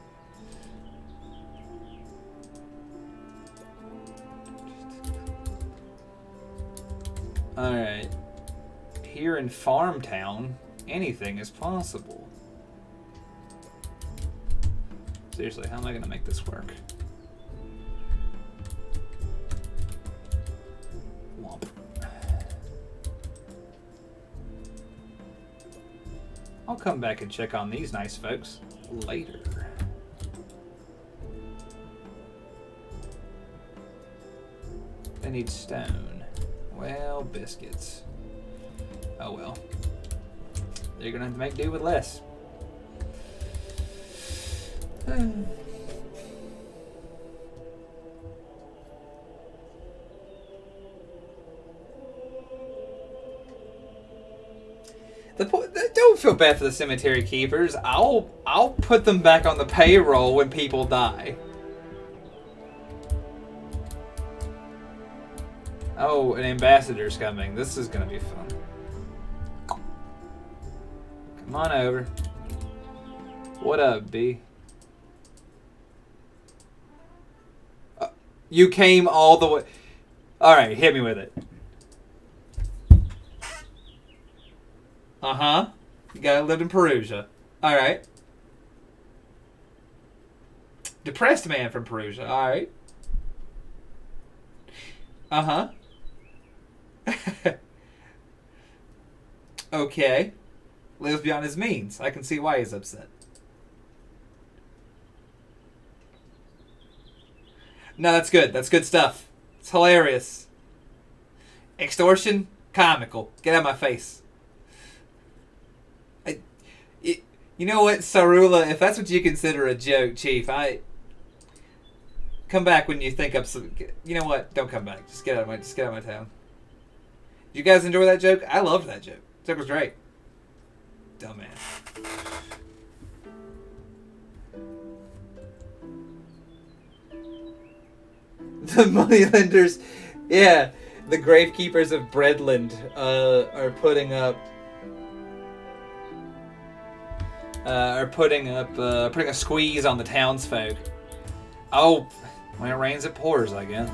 Alright. Here in Farmtown, anything is possible. Seriously, how am I going to make this work? Womp. I'll come back and check on these nice folks later. They need stone. Well, biscuits. Oh well. They're gonna have to make do with less. Don't feel bad for the cemetery keepers. I'll put them back on the payroll when people die. Oh, an ambassador's coming. This is gonna be fun. Come on over. What up, B? You came all the way. Alright, hit me with it. Uh-huh. You gotta live in Perugia. Alright. Depressed man from Perugia. Alright. Uh-huh. Okay. Lives beyond his means. I can see why he's upset. No, that's good. That's good stuff. It's hilarious. Extortion? Comical. Get out of my face. You know what, Sarula? If that's what you consider a joke, Chief, come back when you think up some. You know what? Don't come back. Just get out of my town. Did you guys enjoy that joke? I loved that joke. The joke was great. Dumbass. The moneylenders, yeah, the gravekeepers of Breadland are putting a squeeze on the townsfolk. Oh, when it rains, it pours, I guess.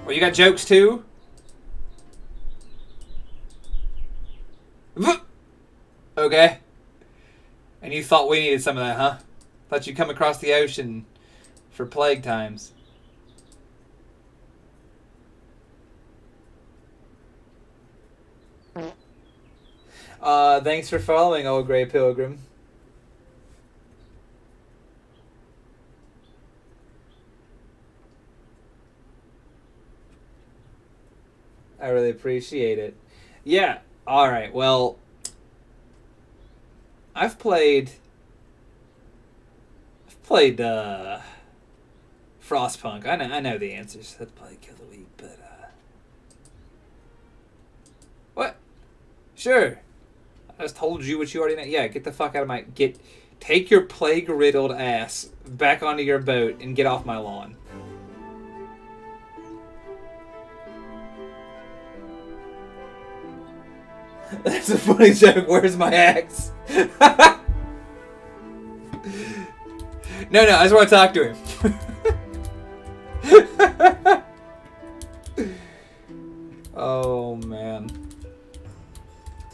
Well, you got jokes too? Okay. And you thought we needed some of that, huh? Thought you'd come across the ocean for plague times. Thanks for following, old Grey Pilgrim. I really appreciate it. Yeah, alright, well, I've played Frostpunk. I know the answers. Let's play Kill the Week, but what? Sure. I just told you what you already know. Yeah, get the fuck out of my take your plague-riddled ass back onto your boat and get off my lawn. That's a funny joke. Where's my axe? No, I just want to talk to him. Oh, man.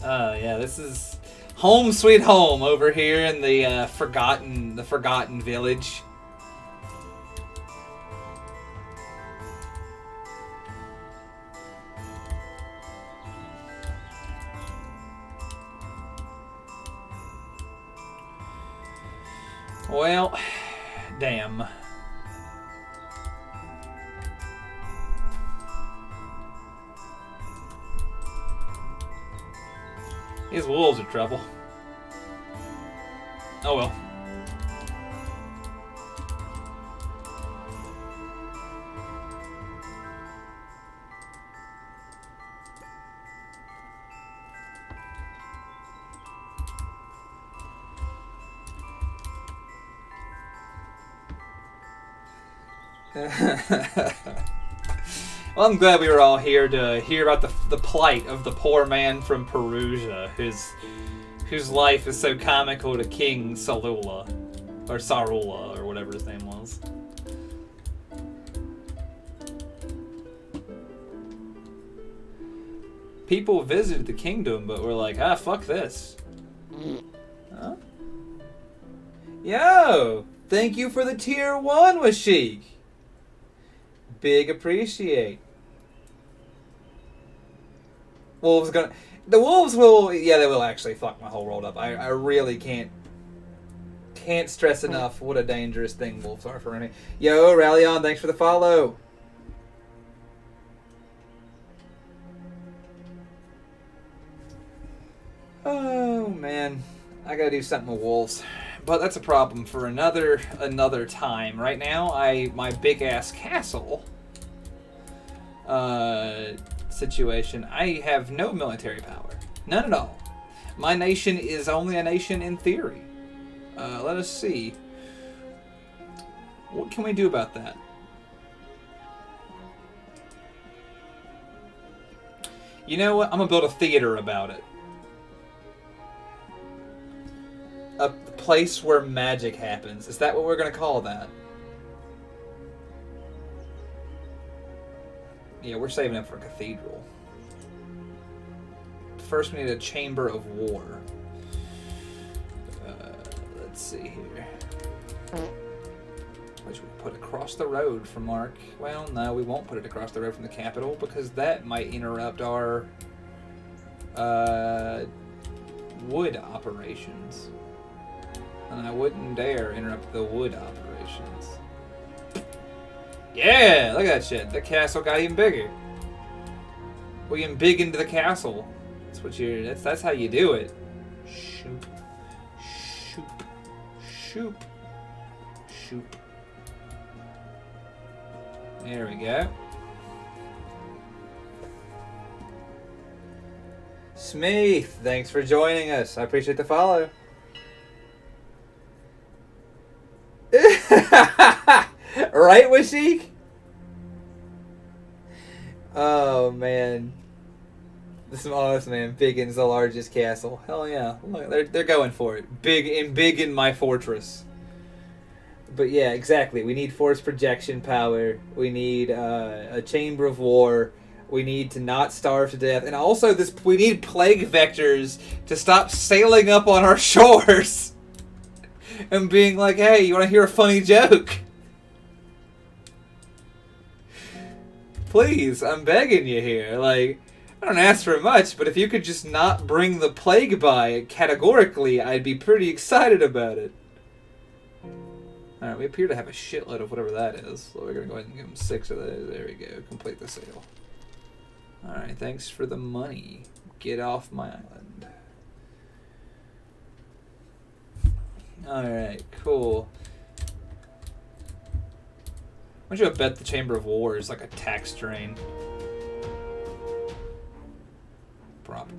Yeah, this is home sweet home over here in the forgotten village. Well, damn. These wolves are trouble. Oh well. Well, I'm glad we were all here to hear about the plight of the poor man from Perugia, whose life is so comical to King Salula, or Sarula, or whatever his name was. People visited the kingdom, but were like, ah, fuck this. Huh? Yo! Thank you for the tier 1, Washik! Big appreciate. Wolves gonna... The wolves will... Yeah, they will actually fuck my whole world up. I really can't stress enough what a dangerous thing wolves are for me. Yo, Rally On, thanks for the follow. Oh, man. I gotta do something with wolves. But that's a problem for another time. Right now, my big-ass castle situation, I have no military power. None at all. My nation is only a nation in theory. Let us see. What can we do about that? You know what? I'm gonna build a theater about it. A place where magic happens. Is that what we're gonna call that? Yeah, we're saving it for a cathedral. First, we need a chamber of war. Let's see here. Which we put across the road from Mark. Well, no, we won't put it across the road from the capital because that might interrupt our wood operations. And I wouldn't dare interrupt the wood operations. Yeah, look at that shit. The castle got even bigger. We can big into the castle. That's what you're. That's how you do it. Shoop, shoop, shoop, shoop. There we go. Smeeth, thanks for joining us. I appreciate the follow. Right, Washik? Oh, man. This is honest, man. Biggin's the largest castle. Hell yeah. Look, they're going for it. Big in my fortress. But yeah, exactly. We need force projection power. We need a chamber of war. We need to not starve to death. And also, we need plague vectors to stop sailing up on our shores and being like, hey, you want to hear a funny joke? Please, I'm begging you here. Like, I don't ask for much, but if you could just not bring the plague by categorically, I'd be pretty excited about it. Alright, we appear to have a shitload of whatever that is. So we're going to go ahead and give them 6 of those. There we go. Complete the sale. Alright, thanks for the money. Get off my island. Alright, cool. Why don't you bet the Chamber of War is like a tax drain?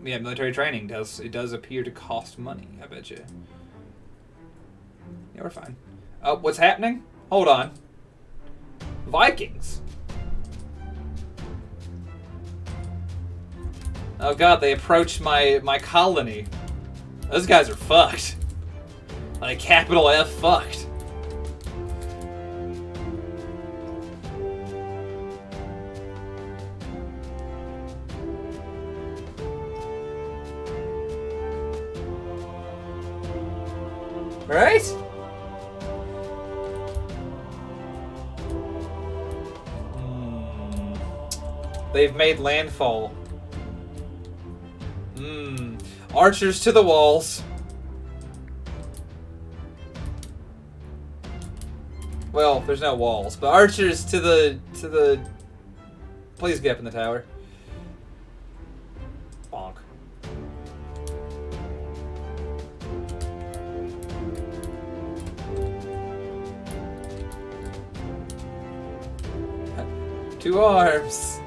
Yeah, military training does appear to cost money, I bet you. Yeah, we're fine. Oh, what's happening? Hold on. Vikings. Oh god, they approached my colony. Those guys are fucked. Like, capital F fucked. Right? They've made landfall. Archers to the walls. Well, there's no walls, but archers to the. Please get up in the tower. Bonk. Two arms.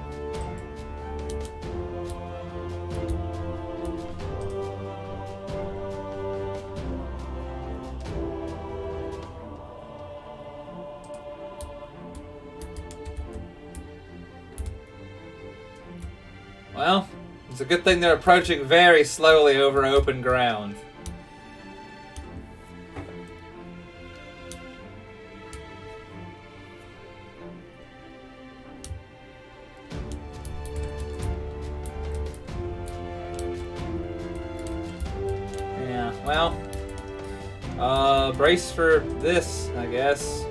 Well, it's a good thing they're approaching very slowly over open ground. Yeah, well, brace for this, I guess.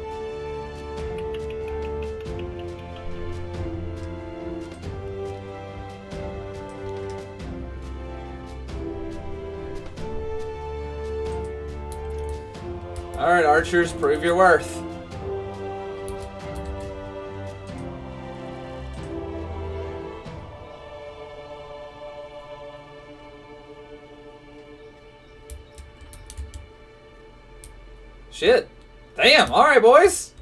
Alright, archers, prove your worth. Shit. Damn, alright, boys.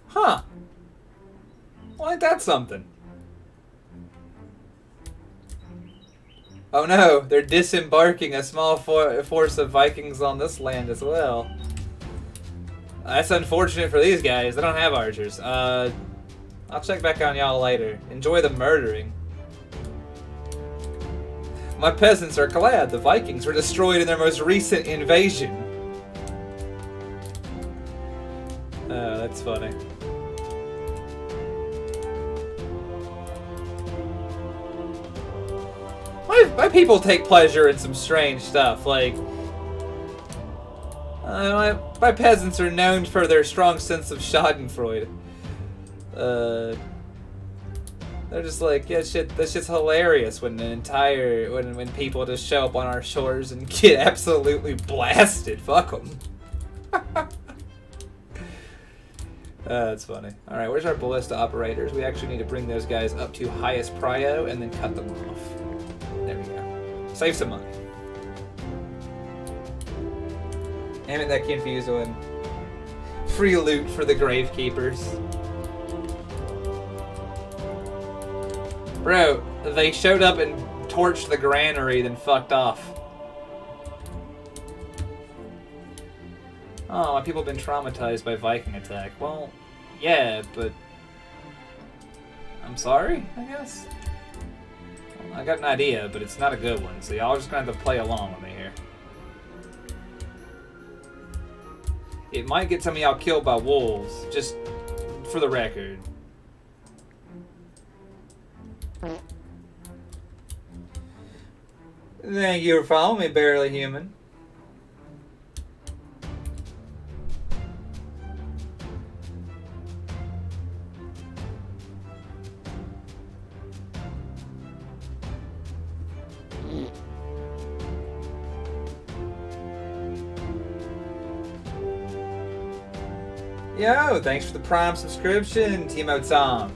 Huh. Well, ain't that something? Oh no, they're disembarking a small force of Vikings on this land as well. That's unfortunate for these guys. They don't have archers. I'll check back on y'all later. Enjoy the murdering. My peasants are glad the Vikings were destroyed in their most recent invasion. Oh, that's funny. My people take pleasure in some strange stuff, like... my peasants are known for their strong sense of schadenfreude. They're just like, yeah, shit, that's just hilarious when when people just show up on our shores and get absolutely blasted. Fuck them. That's funny. Alright, where's our ballista operators? We actually need to bring those guys up to highest prio and then cut them off. There we go. Save some money. Damn it, that confused one. Free loot for the gravekeepers. Bro, they showed up and torched the granary, then fucked off. Oh, my people have been traumatized by Viking attack. Well, yeah, but... I'm sorry, I guess? Well, I got an idea, but it's not a good one, so y'all just gonna have to play along with me here. It might get some of y'all killed by wolves, just for the record. Thank you for following me, Barely Human. Yo, thanks for the Prime subscription, Timo Tom.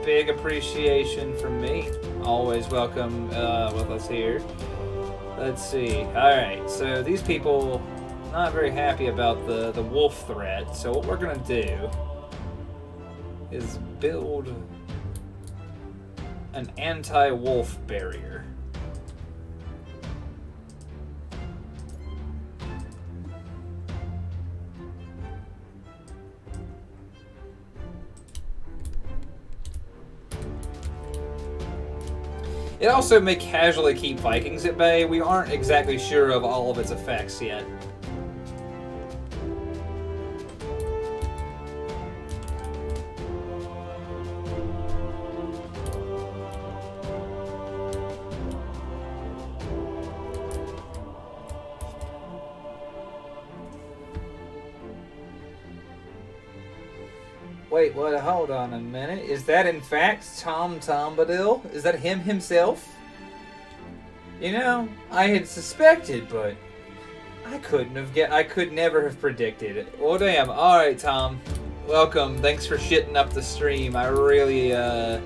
Big appreciation from me. Always welcome with us here. Let's see. Alright, so these people not very happy about the wolf threat, so what we're gonna do is build an anti-wolf barrier. It also may casually keep Vikings at bay. We aren't exactly sure of all of its effects yet. Wait, what? Hold on a minute. Is that in fact Tom Bombadil? Is that him himself? You know, I had suspected, but I could never have predicted it. Well, damn. All right, Tom. Welcome. Thanks for shitting up the stream. I really, I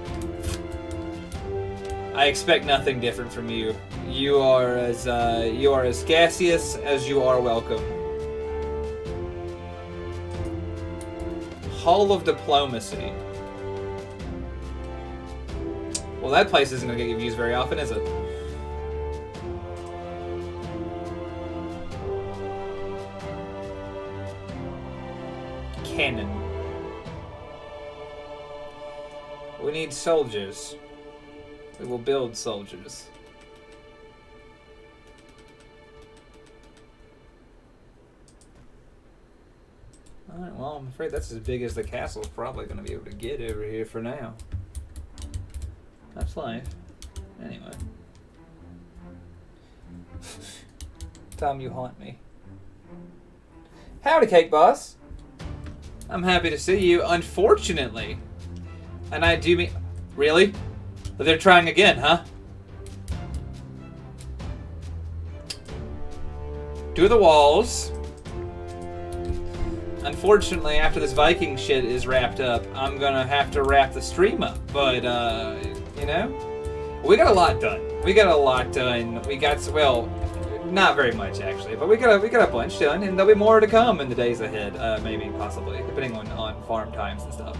expect nothing different from you. You are as gaseous as you are welcome. Hall of Diplomacy. Well, that place isn't going to get used very often, is it? Cannon. We need soldiers. We will build soldiers. Alright, well, I'm afraid that's as big as the castle's probably going to be able to get over here for now. That's life. Anyway. Tom, you haunt me. Howdy, Cake Boss. I'm happy to see you. Unfortunately. And I do mean... Really? But they're trying again, huh? Do the walls. Unfortunately, after this Viking shit is wrapped up, I'm gonna have to wrap the stream up. But, you know? We got a lot done. We got a lot done. We got, well... Not very much, actually, but we got a bunch done, and there'll be more to come in the days ahead, maybe, possibly, depending on farm times and stuff.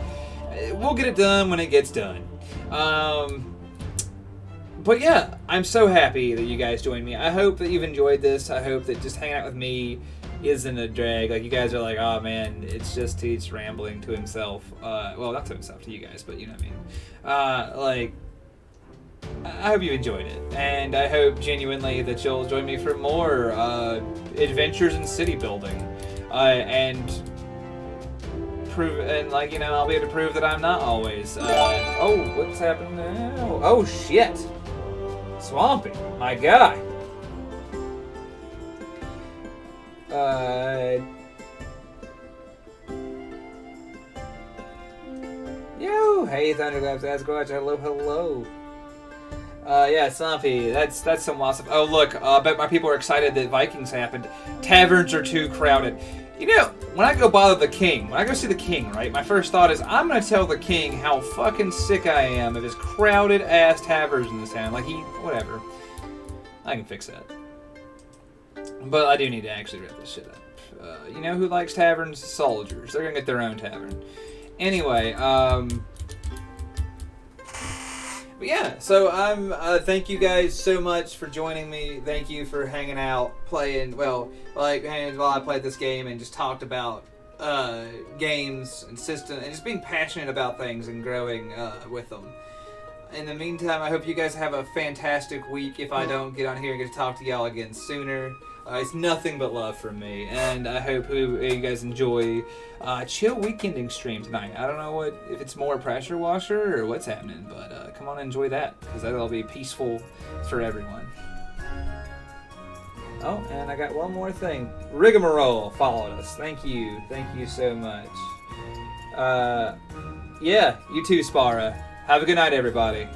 We'll get it done when it gets done. But yeah, I'm so happy that you guys joined me. I hope that you've enjoyed this. I hope that just hanging out with me isn't a drag. Like, you guys are like, oh man, it's just Tooch rambling to himself. Well, not to himself, to you guys, but you know what I mean. Like, I hope you enjoyed it, and I hope genuinely that you'll join me for more adventures in city building, and prove, and like, you know, I'll be able to prove that I'm not always. Oh, what's happening now? Oh shit, Swampy, my guy. Yo, hey Thunderclaps, Sasquatch, hello. Yeah, Swampy, that's some awesome. Oh, look, I bet my people are excited that Vikings happened. Taverns are too crowded. You know, when I go bother the king, when I go see the king, right, my first thought is, I'm gonna tell the king how fucking sick I am of his crowded-ass taverns in this town. Like, whatever. I can fix that. But I do need to actually wrap this shit up. You know who likes taverns? Soldiers. They're gonna get their own tavern. Anyway, but yeah, so thank you guys so much for joining me. Thank you for hanging out, playing, well, like, while I played this game and just talked about games and system, and just being passionate about things and growing with them. In the meantime, I hope you guys have a fantastic week. If I don't get on here and get to talk to y'all again sooner, it's nothing but love from me, and I hope you guys enjoy chill weekending stream tonight. I don't know if it's more pressure washer or what's happening, but come on and enjoy that, because that'll be peaceful for everyone. Oh, and I got one more thing. Rigmarole followed us. Thank you so much. Yeah, you too, Spara. Have a good night, everybody.